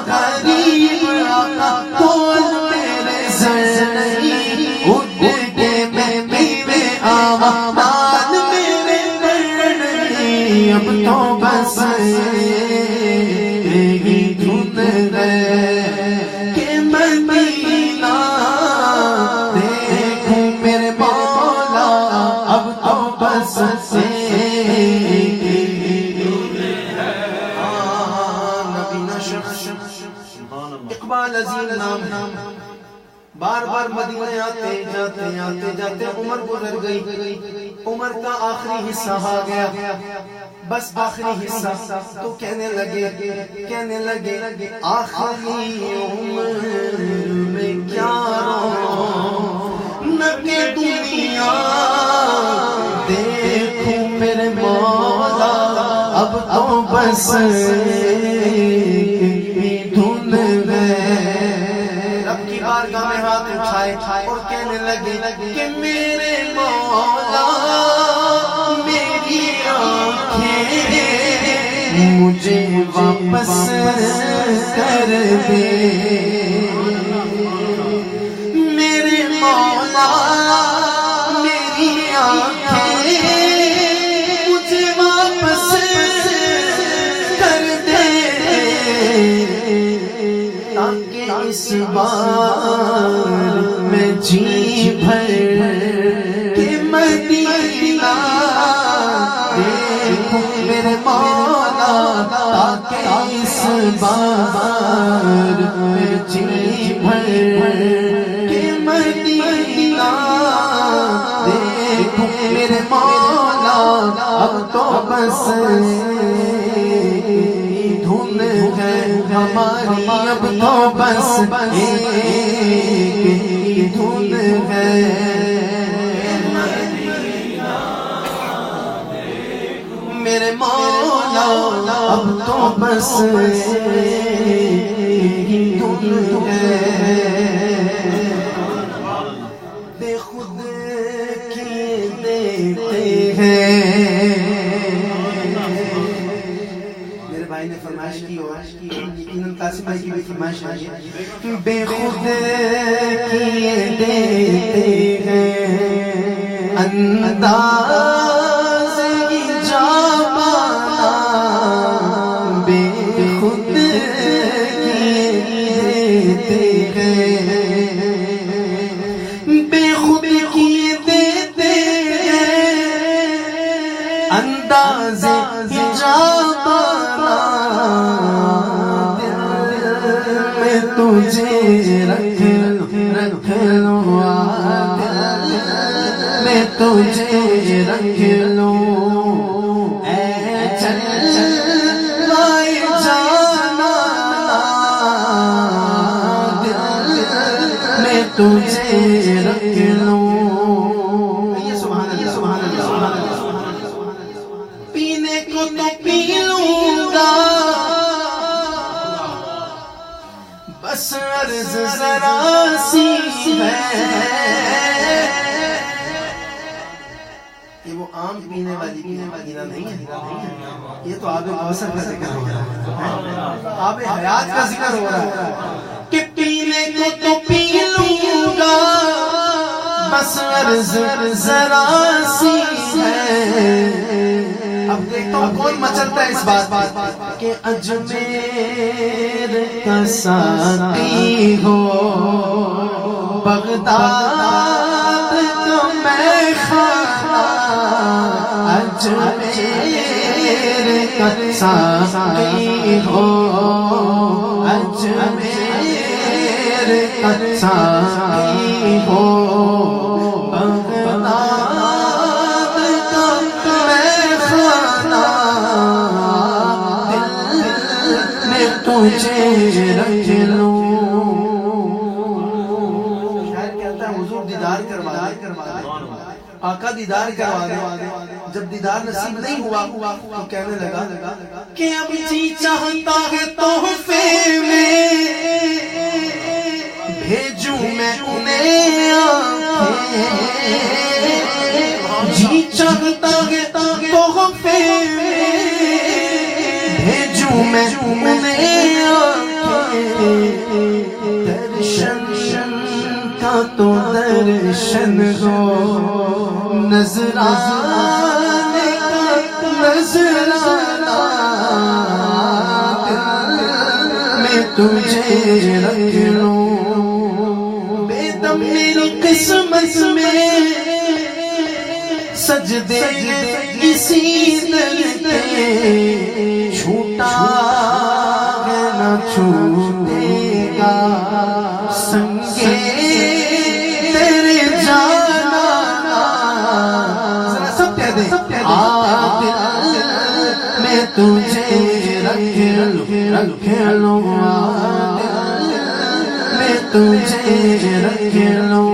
غریب آقا. کول میرے زرعی اٹھ کے میں میرے آوامان میرے بڑھنی. اب تو بس دھن ہے کہ مدینہ دیکھوں میرے مولا. اب تو بس نبینا شخص اقبال عظیم نام بار بار مدینے آتے جاتے عمر گزر گئی. عمر کا آخری حصہ آ گیا. بس آخری حصہ تو کہنے لگے آخری عمر میں کیا نہ کہ دنیا دیکھوں میرے مولا. اب تو بس دھن ہے. رب کی بارگاہ میں ہاتھ اٹھائے اور کہنے لگے کہ میرے مولا میری آنکھیں مجھے واپس کر دے. میرے مولا میری آنکھیں مجھے واپس کر دے, تاکہ اس بار میں جی بھر کے مدینہ دیکھوں میرے مولا. تاکہ اس بار میں جی بھر کے مدینہ دیکھوں میرے مولا. اب تو بس دھن ہے ہماری. اب تو بس دھن ہے میرے مولا. اب تو بس دھن ہے قاسم بھائی کی بھی فرمائش ہے بے خود کیے دیتے ہیں انداز کی جا پانا بے خود کیے دیتے ہیں بے خود کیے دیتے ہیں انداز کی جا پانا تجھے رکھ لوں میں تجھے رکھ لوں اے چلائے جانا میں تجھے رکھ لوں پینے کو تو پی لوں گا بس عرض ذرا سی ہے یہ وہ عام پینے والی پینا نہیں ہے یہ تو آب کوثر کا ذکر ہو رہا ہے آب حیات کا ذکر ہو رہا ہے کہ پینے کو تو پی لوں گا بس عرض ذرا سی ہے اب دیکھتا ہوں کون مچلتا ہے اس بات کہ اجمیر کا ساقی ہو بغداد کا میخانہ اجمیر کا ساقی ہو اجمیر کا ساقی ہو تجھے رکھ لوں شاید کہتا ہے حضور دیدار کروا دے آقا دیدار کروا دے جب دیدار نصیب نہیں ہوا تو کہنے لگا کہ اب جی چاہتا ہے تحفے میں بھیجوں میں انہیں آنکھیں جی چاہتا ہے تحفے میں بھیجوں میں انہیں درشن کا تو درشن ہو نظرانے کا نظرانہ میں تجھے رکھ لوں بے دم میری قسمت میں سجدے اسی در کے چھوٹا ہے نہ چھوٹے گا سنگے تیرے جانا ذرا سب کہہ دیں عادل میں تجھے رکھ لوں عادل میں تجھے رکھ لوں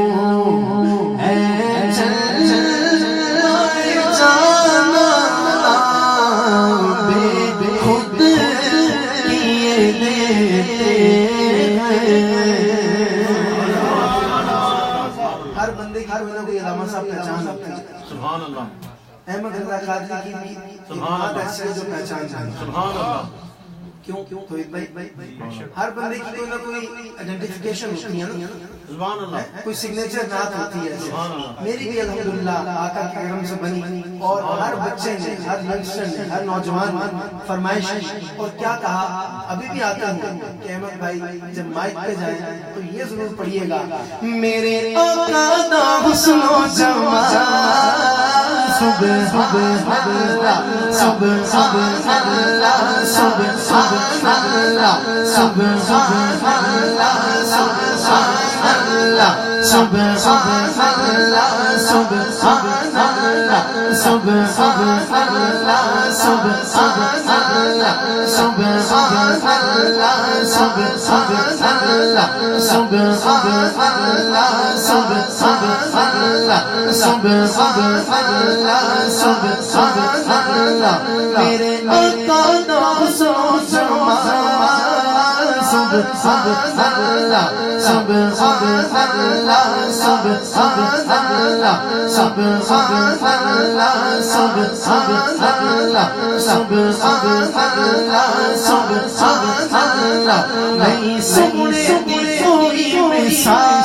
ہر بندے کی کوئی نہ کوئی علامہ صاحب پہچان ہوتی ہے سبحان اللہ احمد رضا قادری کی بھی بات ایسی ہے جو پہچان جاتی ہے سبحان اللہ کیوں تو ایک بھائی ہر بندے کی کوئی نہ کوئی آئیڈینٹیفیکیشن ہوتی ہے نا سبحان اللہ کوئی سگنیچر نعت ہوتی ہے سبحان اللہ میری بھی الحمدللہ آقا کے کرم سے بنی اور ہر بچے نے ہر ینگسٹر نے ہر نوجوان فرمائش اور کیا کہا ابھی بھی آتا ہوں کہ احمد بھائی جب مائک پہ جائیں تو یہ ضرور پڑھیے گا میرے آقا دا حسن و جمال سبحان اللہ سبحان اللہ سبحان اللہ سبحان اللہ سبحان اللہ سبحان اللہ سبحان اللہ سبحان اللہ سبحان اللہ سبحان اللہ سبحان اللہ سبحان اللہ سبحان اللہ سبحان اللہ سبحان اللہ میرے آقا دا حسن و جمال سبحان اللہ سبحان اللہ سبحان اللہ سبحان اللہ سبحان اللہ سبحان اللہ سبحان اللہ نہیں سنتے کوئی مثال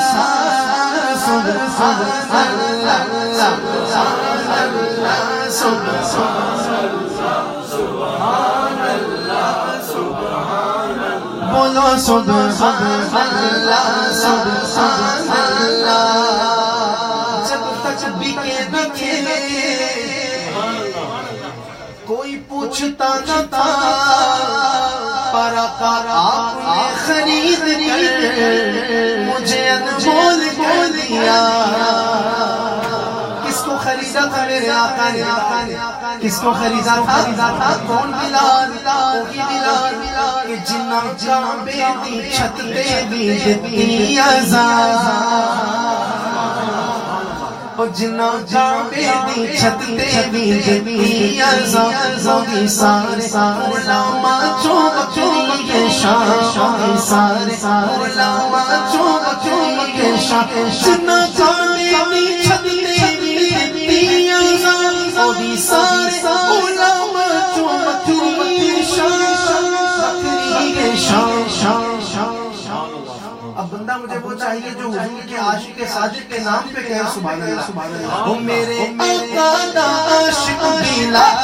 سبحان اللہ سبحان اللہ سبحان بولو سبحان اللہ سبحان اللہ جب تک بکے کوئی پوچھتا نہ تھا پر آپ نے خرید کر مجھے انمول کر دیا کس کو خریدا تھا میرے آقا نے کس کو خریدا تھا کون بلال وہی بلال کہ جنہ بے دی چھت دے دی دیتی او جنہ بے دی چھت دے دی دیتی زودی سارے علماء چوبکی کے شاہ سارے علماء چوبکی کے شاہ جنہ بے دی چھت دے دی دیتی زودی سارے علماء چوبکی کے شاہ اب بندہ مجھے وہ چاہیے جو حضور کے عاشق صادق کے نام پہ کہے سبحان اللہ او میرے آقا دا عاشق بلال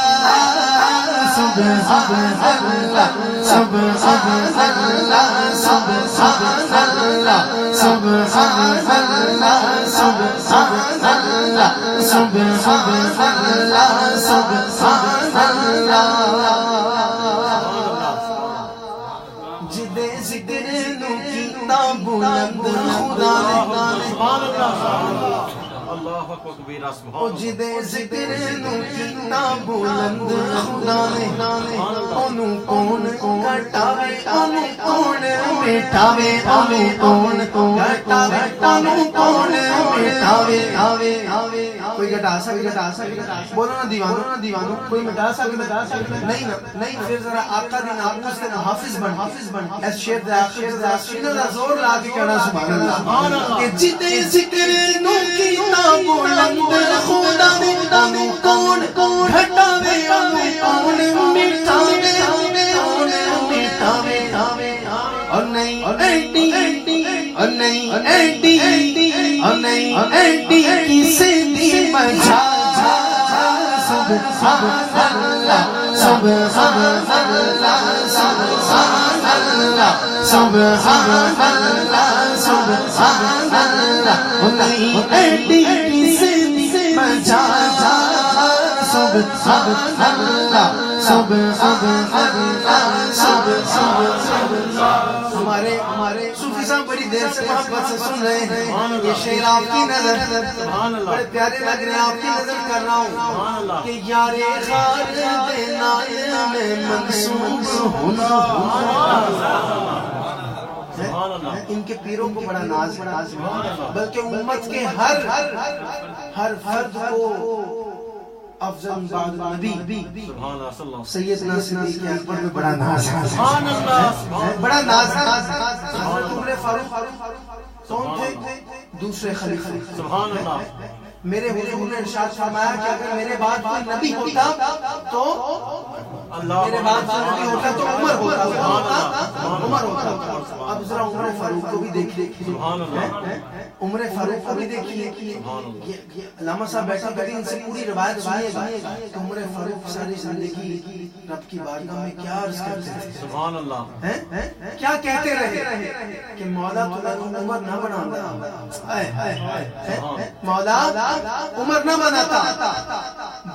سبحان اللہ سبحان اللہ سبحان اللہ سبحان اللہ سبحان اللہ سبحان اللہ سبحان اللہ جدے ذکر نو کیتا بلند خدا نے او جدے ذکر نو کیتا بلند خدا نے اونوں کون کٹاوے اونوں کون مٹاوے اونوں کون کٹاوے اونوں کون مٹاوے کوئی گٹا سکتا بولو نا دیوانو کوئی مٹا سکتا نہیں پھر ذرا آقا دی ناموس سے حافظ بن اس شیر دے آخر دا زور لا کے کہنا سبحان اللہ کہ جدے ذکر نو کیتا بلند خدا نے اونوں کون ہٹاوے اونوں کون مٹاوے اور نہیں اینٹی کسے دی بجا سبحان اللہ سبحان اللہ سبحان اللہ سبحان اللہ سبحان اللہ نہیں اینٹی کسے دی بجا سبحان اللہ سبحان اللہ سبحان ہمارے صوفی صاحب بڑی دیر سے محبت سے سن رہے ہیں یہ شعر آپ کی نظر بڑے پیارے لگ رہے ہیں آپ کی نظر کر رہا ہوں کہ یار خار دینا میں منصوب ہونا ان کے پیروں کو بڑا ناز بلکہ امت کے ہر فرد کو افضل بعد النبی سیدنا صدیق اکبر میں بڑا ناز ہے بڑا ناز ہے حضرت عمر فاروق کون تھے دوسرے خلیفہ سبحان اللہ میرے حضور نے ارشاد فرمایا کہ اگر میرے بعد کوئی نبی ہوتا تو میرے بعد کوئی نبی ہوتا تو عمر ہوتا اب ذرا عمر فاروق کو بھی دیکھیے عمر فاروق کو بھی دیکھیے علامہ صاحب بیٹھا کبھی ان سے پوری روایت سنیے گا کہ عمر فاروق ساری زندگی رب کی بارگاہ میں کیا عرض کرتے تھے سبحان اللہ کیا کہتے رہے کہ مولا تو عمر نہ بناتا مولا عمر نہ بناتا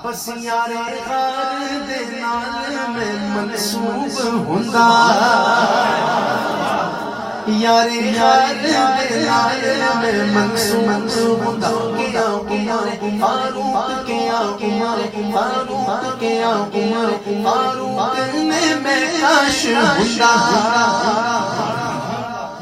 بس یار خار دے نال میں منصوب ہوندا یار دے نال میں منصوب ہوندا کیا عمر فاروق کیا عمر فاروق کیا عمر فاروق میں کاش ہوندا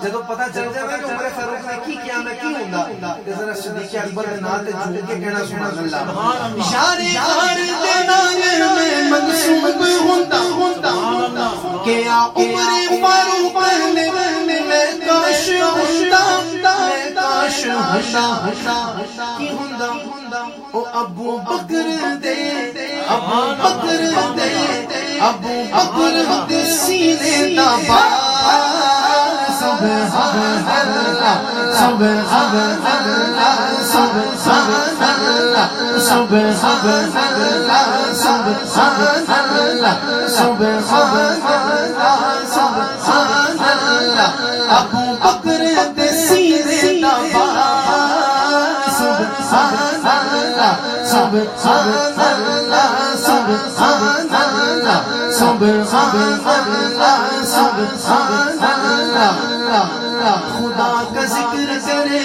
جدو پتہ چل جائے گا کہ عمر فاروق نے کی کیا میں کی ہوندا کہ ذرا صدیق اکبر کے نام تے جھوم کے کہنا سبحان اللہ اشارے خار دے نال میں منصوب ہوندا کیا عمر فاروق نے ہندا کی ہندا او ابو بکر دے ابو بکر دے ابو بکر دے سینے دا بار سبحان اللہ سبحان اللہ سبحان اللہ سبحان اللہ سبحان اللہ سبحان اللہ سبحان اللہ ابو بکر دے سینے دا بار سبحان اللہ سبحان اللہ سبحان اللہ سبحان اللہ سبحان اللہ خدا کا ذکر کرے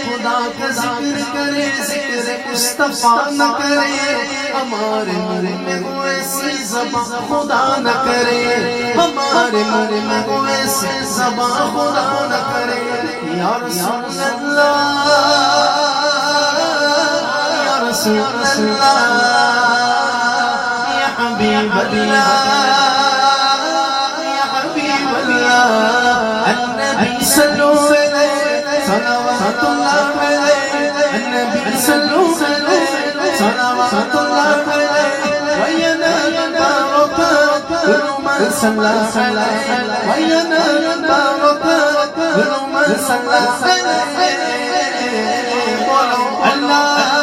خدا کا ذکر کرے ذکر مصطفیٰ نہ کرے ہمارے من میں وہ ایسی زبان خدا نہ کرے ہمارے من میں وہ ایسی زبان خدا نہ کرے یا رسول اللہ یا رسول اللہ یا حبیب اللہ یا حبیب اللہ النبی صلو علیہ صلوات اللہ علیہ النبی صلو علیہ صلوات اللہ علیہ وینال برکات كل من صلى عليه وینال برکات كل من صلى عليه بولو اللہ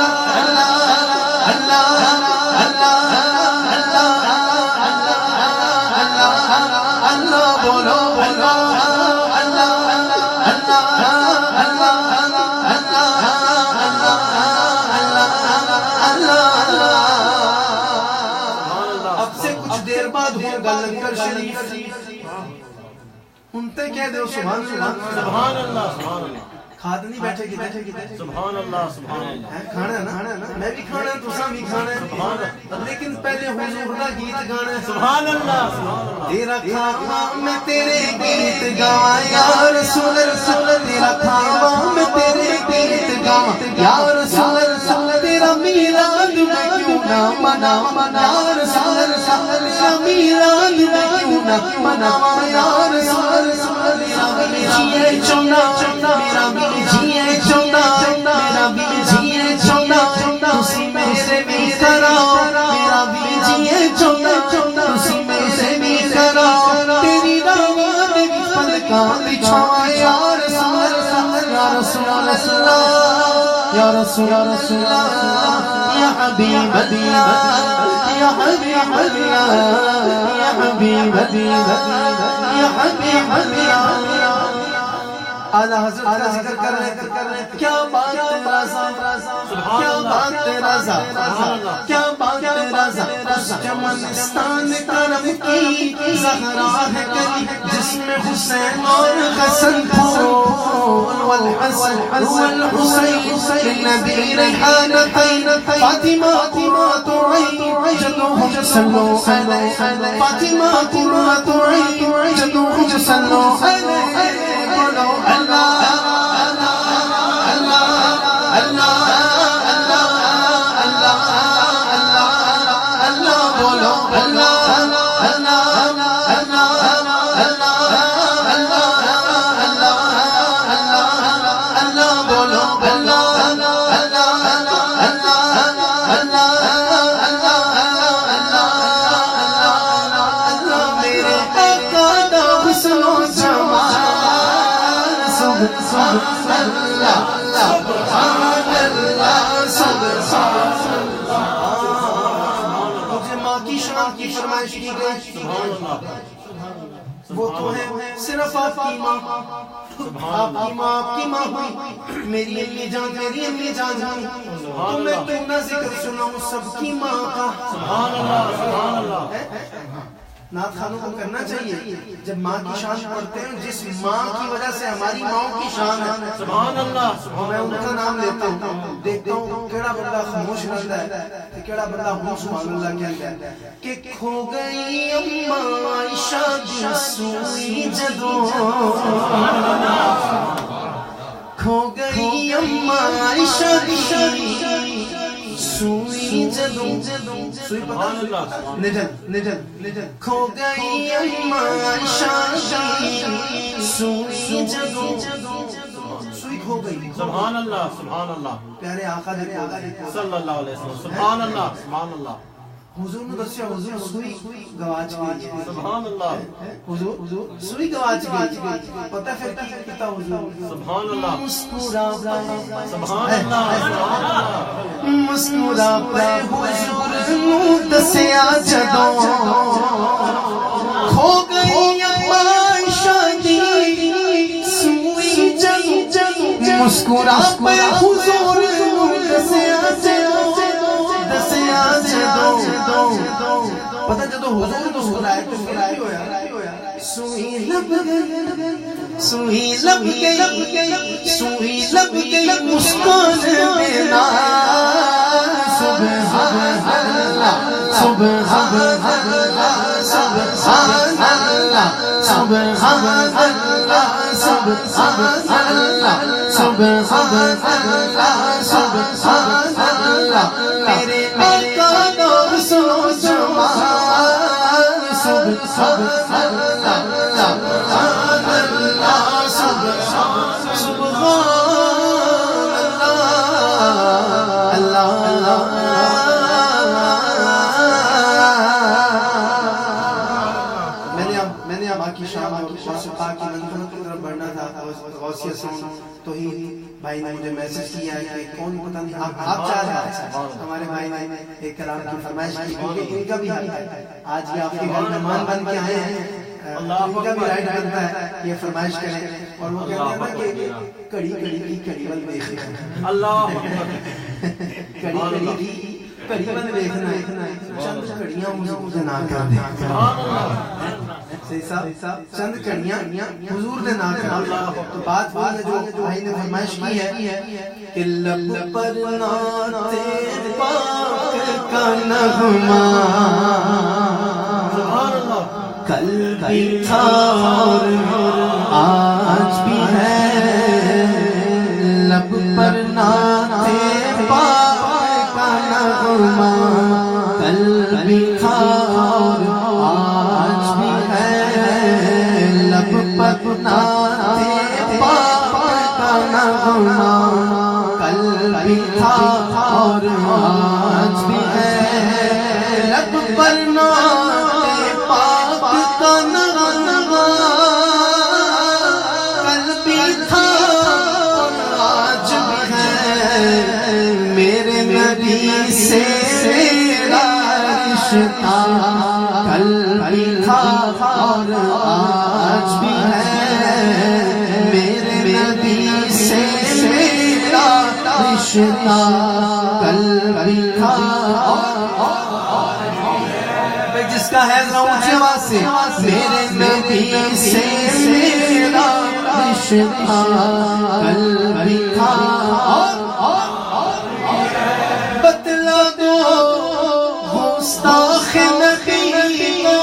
لنگر شریف انتے کہہ دو سبحان اللہ سبحان اللہ سبحان اللہ کھاد نہیں بیٹھے کتے سبحان اللہ سبحان اللہ کھانا ہے نا میں بھی کھانا ہے تساں بھی کھانا ہے لیکن پہلے حضور دا گیت گانا ہے سبحان اللہ سبحان اللہ تیرا کھاوا میں تیرے گیت گاواں یا رسول اللہ تیرا کھاوا میں تیرے گیت گاواں یا رسول اللہ تیرا میلاد میں کیوں نہ مناواں یا رسول اللہ تیرا میلاد میں کیوں نہ مناواں یا رسول اللہ میرا جیے چونا میرا جیے چونا میرا بھی جیے چونا تسی میرے بھی کراؤ میرا بھی جیے چونا تسی میرے بھی کراؤ تیری راہ میں پلکاں بچھاواں یا رسول اللہ یا رسول اللہ یا رسول اللہ یا حبیب اللہ یا حبیب اللہ یا حبیب اللہ یا حبیب اللہ اعلی حضرت کا ذکر کر رہے کیا بات رضا کیا بات رضا کیا بات رضا چمنستان کرم کی زہرا ہے کلی جس میں حسین اور حسن پھول والحسن والحسین للنبی ریحانتین فاطمہ تعین جدوہم صلو علیہ فاطمہ تعین جدوہم صلو علیہ بولو اللہ اللہ اللہ اللہ اللہ اللہ اللہ بولو اللہ اللہ اللہ اللہ اللہ بولو اللہ مجھے ماں کی شان کی فرمائش کی گئی وہ تو ہے صرف آپ کی ماں آپ کی ماں ہوئی میری امی جان ہوئی تو میں کیوں نہ ذکر سناؤں سب کی ماں کا سبحان اللہ سبحان اللہ نعت خانوں کو کرنا چاہیے جب ماں کی شان پڑھتے ہیں جس ماں کی وجہ سے ہماری ماں کی شان ہے سبحان اللہ میں ان کا نام لیتا ہوں دیکھتا ہوں کیڑا بندہ خاموش رہتا ہے کیڑا بندہ ہوں سبحان اللہ کہتا ہے کہ کھو گئی اماں عائشہ دی سوئی جدو کھو گئی اماں عائشہ دی سوئی جدو سوئی پتہ نجل کھو گئی اماں عائشہ دی سوئی جدو سوئی کھو گئی سبحان اللہ سبحان اللہ پیارے آقا نے صلی اللہ علیہ وسلم سبحان اللہ سبحان اللہ حضور نے دسیا حضور سوئی گواچ گئی سبحان اللہ حضور سوئی گواچ گئی پتہ پھر کی کیتا حضور سبحان اللہ مسکرا سبحان اللہ مسکرا پہ حضور نو دسیا جدوں کھو گئی عائشہ دی سوئی جدوں مسکرا پہ حضور نو دسیا جدوں پتہ جدوں حضور تو مسکرائے تو پھر ہویا سوئی لب گئی مسکان دینا سبحان اللہ سبحان اللہ سبحان اللہ سبحان اللہ سبحان اللہ سبحان اللہ سبحان اللہ میرے آقا نام سنو جمال سبحان اللہ سبحان اللہ سبحان اللہ اللہ میں نے اب آقی شام اور شفا کی منزلت کی طرف بڑھنا تھا غوثیہ سون توحید بھائی نے مجھے میسج کیا ہے کہ کون پتہ نہیں آپ چاہ رہے ہیں ہمارے بھائی نے ایک کلام کی فرمائش کی کیونکہ ان کا بھی حق ہے آج بھی آپ کے گھر مہمان بن کے آئے ہیں ان کا بھی رائٹ بنتا ہے یہ فرمائش کریں اور وہ کہتے ہیں نا کہ کڑی کڑی کی کڑی ول دیکھنا اللہ کڑی کڑی کی کڑی ول دیکھنا چند کڑیاں مجھے نہ کر دیں چند کڑیاں حضور نے نہ کر تو بات وہ ہے جو بھائی نے فرمائش کی ہے کہ لب پر نعت پاک کا نغمہ کل بھی تھا اور آج بھی ہے لب پر نعت پاک کا نغمہ کل بھی تھا اور آج بھی ہے لب پر نعت پاک کا نغمہ کل بھی تھا اور آج بھی ہے لب پر نعت پاک کا نغمہ کل بھی تھا اور آج بھی ہے میرے نبی سے میرا رشتہ کل بھی تھا اور آج بھی ہے میرے نبی سے میرا رشتہ کل بھی تھا جس کا ہے اونچی آواز سے میرے نبی سے میرا رشتہ کل بھی تھا بتلا دو گستاخ نبی کو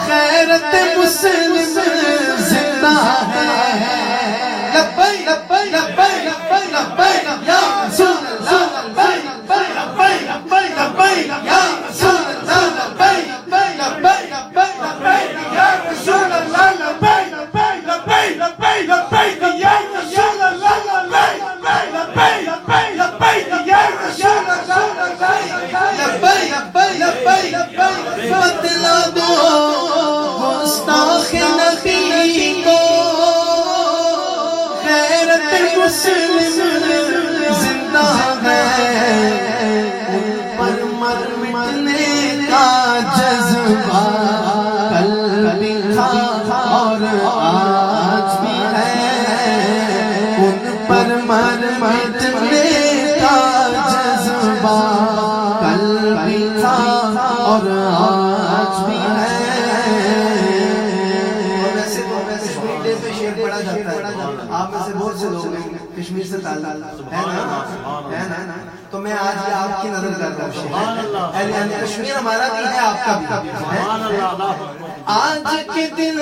غیرت مسلم زندہ ہے لبیک لبیک لبیک لبیک یا رسول اللہ لبیک لبیک لبیک لبیک یا رسول اللہ لبیک لبیک لبیک یا رسول اللہ لبیک لبیک لبیک لبیک یا رسول اللہ لبیک لبیک لبیک یا رسول اللہ لبیک لبیک بتلا دو گستاخ نبی کو غیرت مسلم زندہ ہے پر مر مٹنے کا جذبہ کل بھی تھا اور آج بھی ہے ان پر مر مٹنے کا جذبہ کل بھی تھا اور آج بھی ہے آپ میں سے بہت سے لوگ ہیں کشمیر سے تعلق ہے نا تو میں آج یہ آپ کی نظر کر رہا ہوں اہل کشمیر ہمارا بھی ہے آپ کا بھی آج کے دن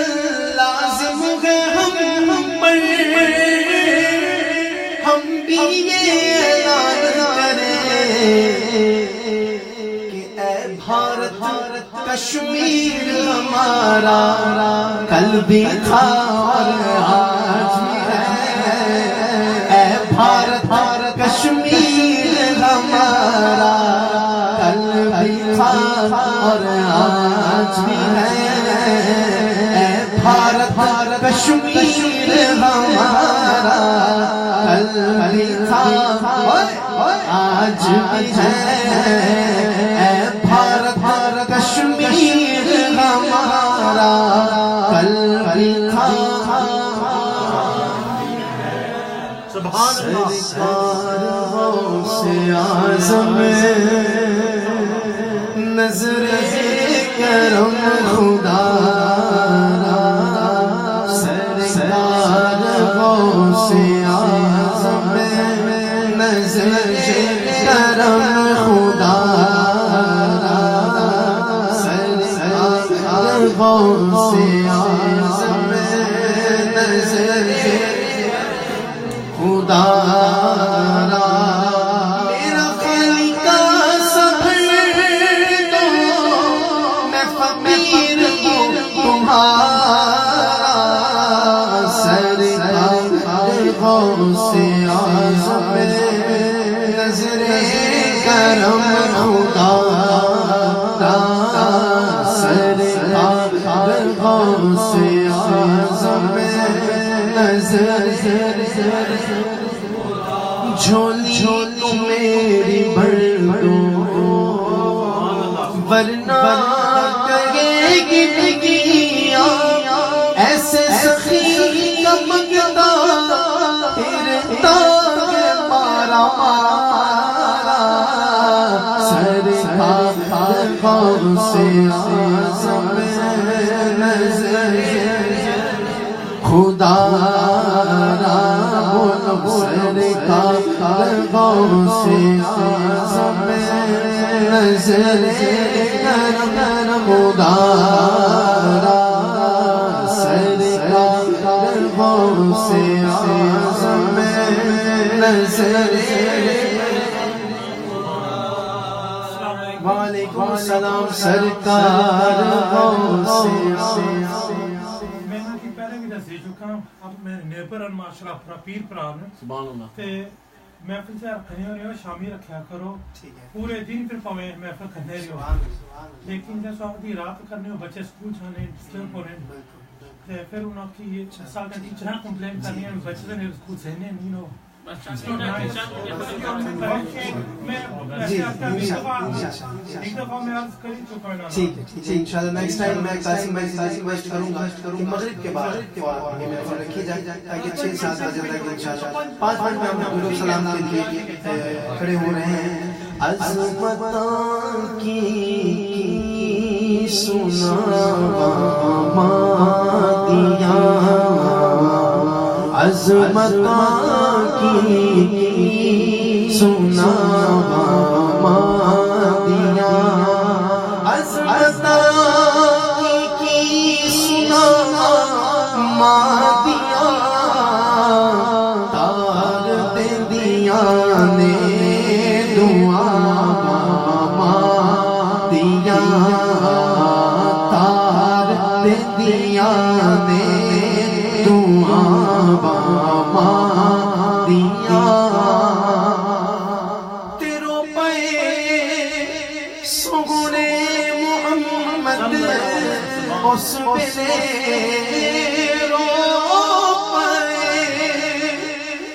لازم ہے ہم پر ہم بھی یہ اعلان کریں کہ اے بھارت کشمیر ہمارا کل بھی تھا اور آج بھی ہے بھارت بھارت کشمیر ہمارا کل بھی تھا اور آج بھی ہے، اے بھارت بھارت کشمیر ہمارا کل بھی تھا اور آج بھی ہے، اے بھارت بھارت کشمیر ہمارا کل بھی تھا۔ سبحان اللہ۔ غوث اعظم نظر کرم خدا، سرکار غوث اعظم نظر کرم خدا، سرکار غوث اعظم نظر خدا را، میرا خالقہ سفر دو، میں فقیر ہوں تمہارا، سرکار غوث اعظم نظر کرم خدا را، سرکار غوث اعظم نظر جھولی میری بھر دو، ورنہ کہے گی ڈگیاں ایسے سخی کا مگتا پھرتا ہے مارا مارا، سرکار غوث اعظم نظر خدا را، بولو سرکار غوث اعظم نظر کرم خدا را، سرکار غوث اعظم نظر۔ وعلیکم السلام سرکار غوث نیبرن ماشاءاللہ اپنا پیر پران سبحان اللہ تے محفل سے رکھنے ہو رہے ہو، شامی رکھا کرو پورے دن پھر پویں محفل کرنے رہے ہو، لیکن جیسا آدھی رات کرنے ہو بچے سکول جانے ڈسٹرب ہو رہے ہیں، پھر انہوں کی یہ 6 سال کا ٹیچرہ کمپلین کرنی ہے بچے سے سکول سہنے نہیں ہو۔ ایک دفعہ میں عرض کری چکا ہے، ٹھیک ہے انشاءاللہ نیکسٹ ٹائم میں قاسم بھائی ریکویسٹ کروں گا کہ مغرب کے بعد یہ محفل رکھی جائے تاکہ 6-7 بجے تک انشاءاللہ 5 منٹ میں ہم درود سلام کے لیے کھڑے ہو رہے ہیں۔ عظمتاں کی سنا دیا، عظمتاں کی سنا دیا، عظمتاں کی سنا دیا، تار دے دیا نے دعا دیا، تار دے دیا نے دعا دیا، تیرو پے سگنے محمد اس ویلے رو پے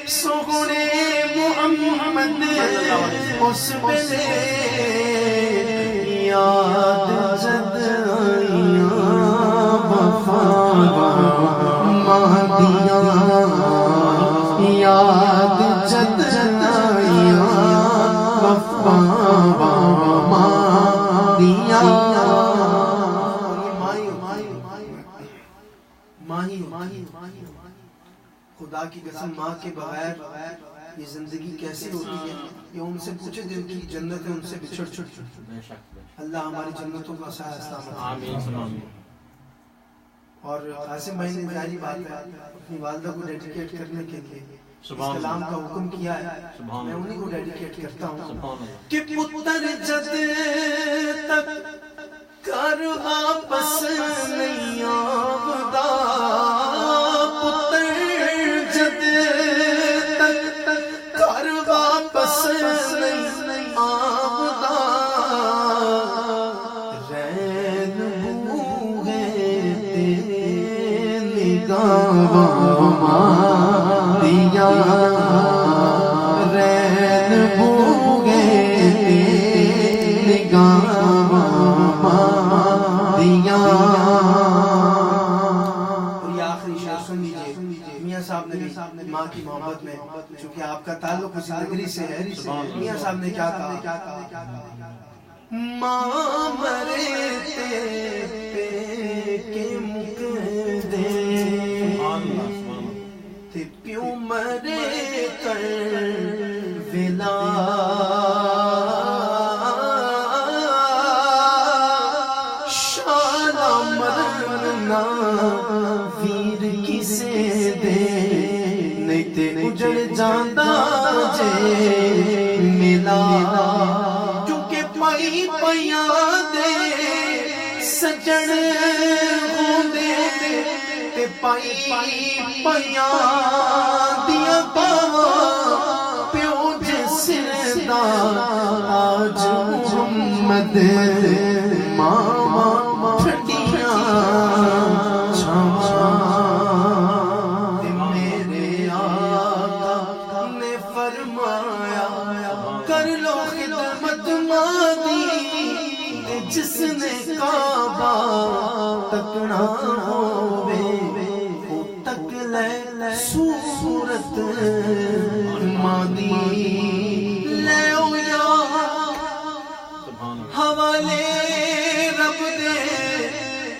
سگنے محمد اس ویلے، یاد جد آئیاں وفا مہدیاں، یاد جد آئیاں وفا مہدیاں، خدا کی قسم ماں کے بغیر یہ زندگی کیسے ہوتی ہے، یہ ان سے پوچھے جن کی جنت ہے ان سے بچھڑ چھٹ، اللہ ہماری جنتوں کا سایہ سلامت آمین۔ اور قاسم بھائی نے ظاہری بات ہے اپنی والدہ کو ڈیڈیکیٹ کرنے کے لیے اس کلام کا حکم کیا ہے، میں انہی کو ڈیڈیکیٹ کرتا ہوں کہ پتر جد تک کر آپس نہیں آبدا، پتر جد تک نگاہ دیا رین بو گئے نگاہ دیا. اور یہ آخری شعر سن لیجیے. میاں صاحب نے ماں کی محبت میں چونکہ آپ کا تعلق اسی نگری سے ہے, میاں صاحب نے کیا کہا, ماں مرے کے مک دے تے پیوں مرے کر ولا شالا مرنا ویر کسے دے نہیں تے اجڑ جاندہ جے ملا کیونکہ پائی پیاں دے سجن ہوندے تے پائی پیاں دیا باواں پیو جسر دا آج محمد ماما ٹھنڈیاں چھاواں تے میرے آقا نے فرمایا کر لو خدمت مادی جس نے کعبہ تکنا ہووے وہ تک لے صورت مادی لے او یا حوالے رب دے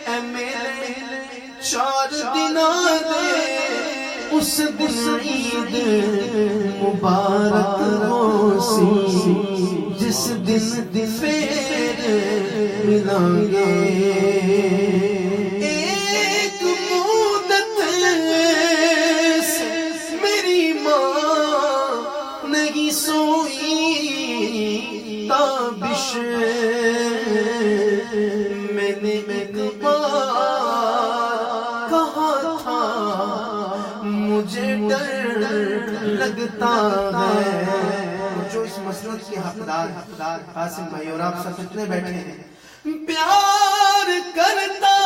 اے میرے 4 دناں دے اس دن عید مبارک ہو سی جس دن پھر ملیں گے. ایک مدت سے میری ماں نہیں سوئی تابش میں نے ایک بار کہا تھا مجھے ڈر لگتا ہے. جو اس مسلط کے حقدار قاسم بھائی اور آپ سب اتنے بیٹھے ہیں, پیار کرتا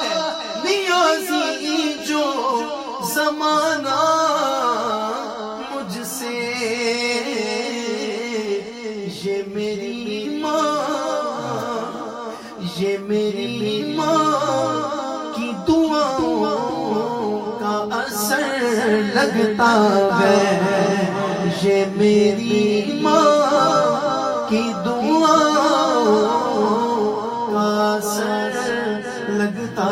ہے نیازی جو زمانہ مجھ سے, یہ میری ماں کی دعاؤں کا اثر لگتا ہے. یہ میری ماں کی دعاؤں کا اثر لگتا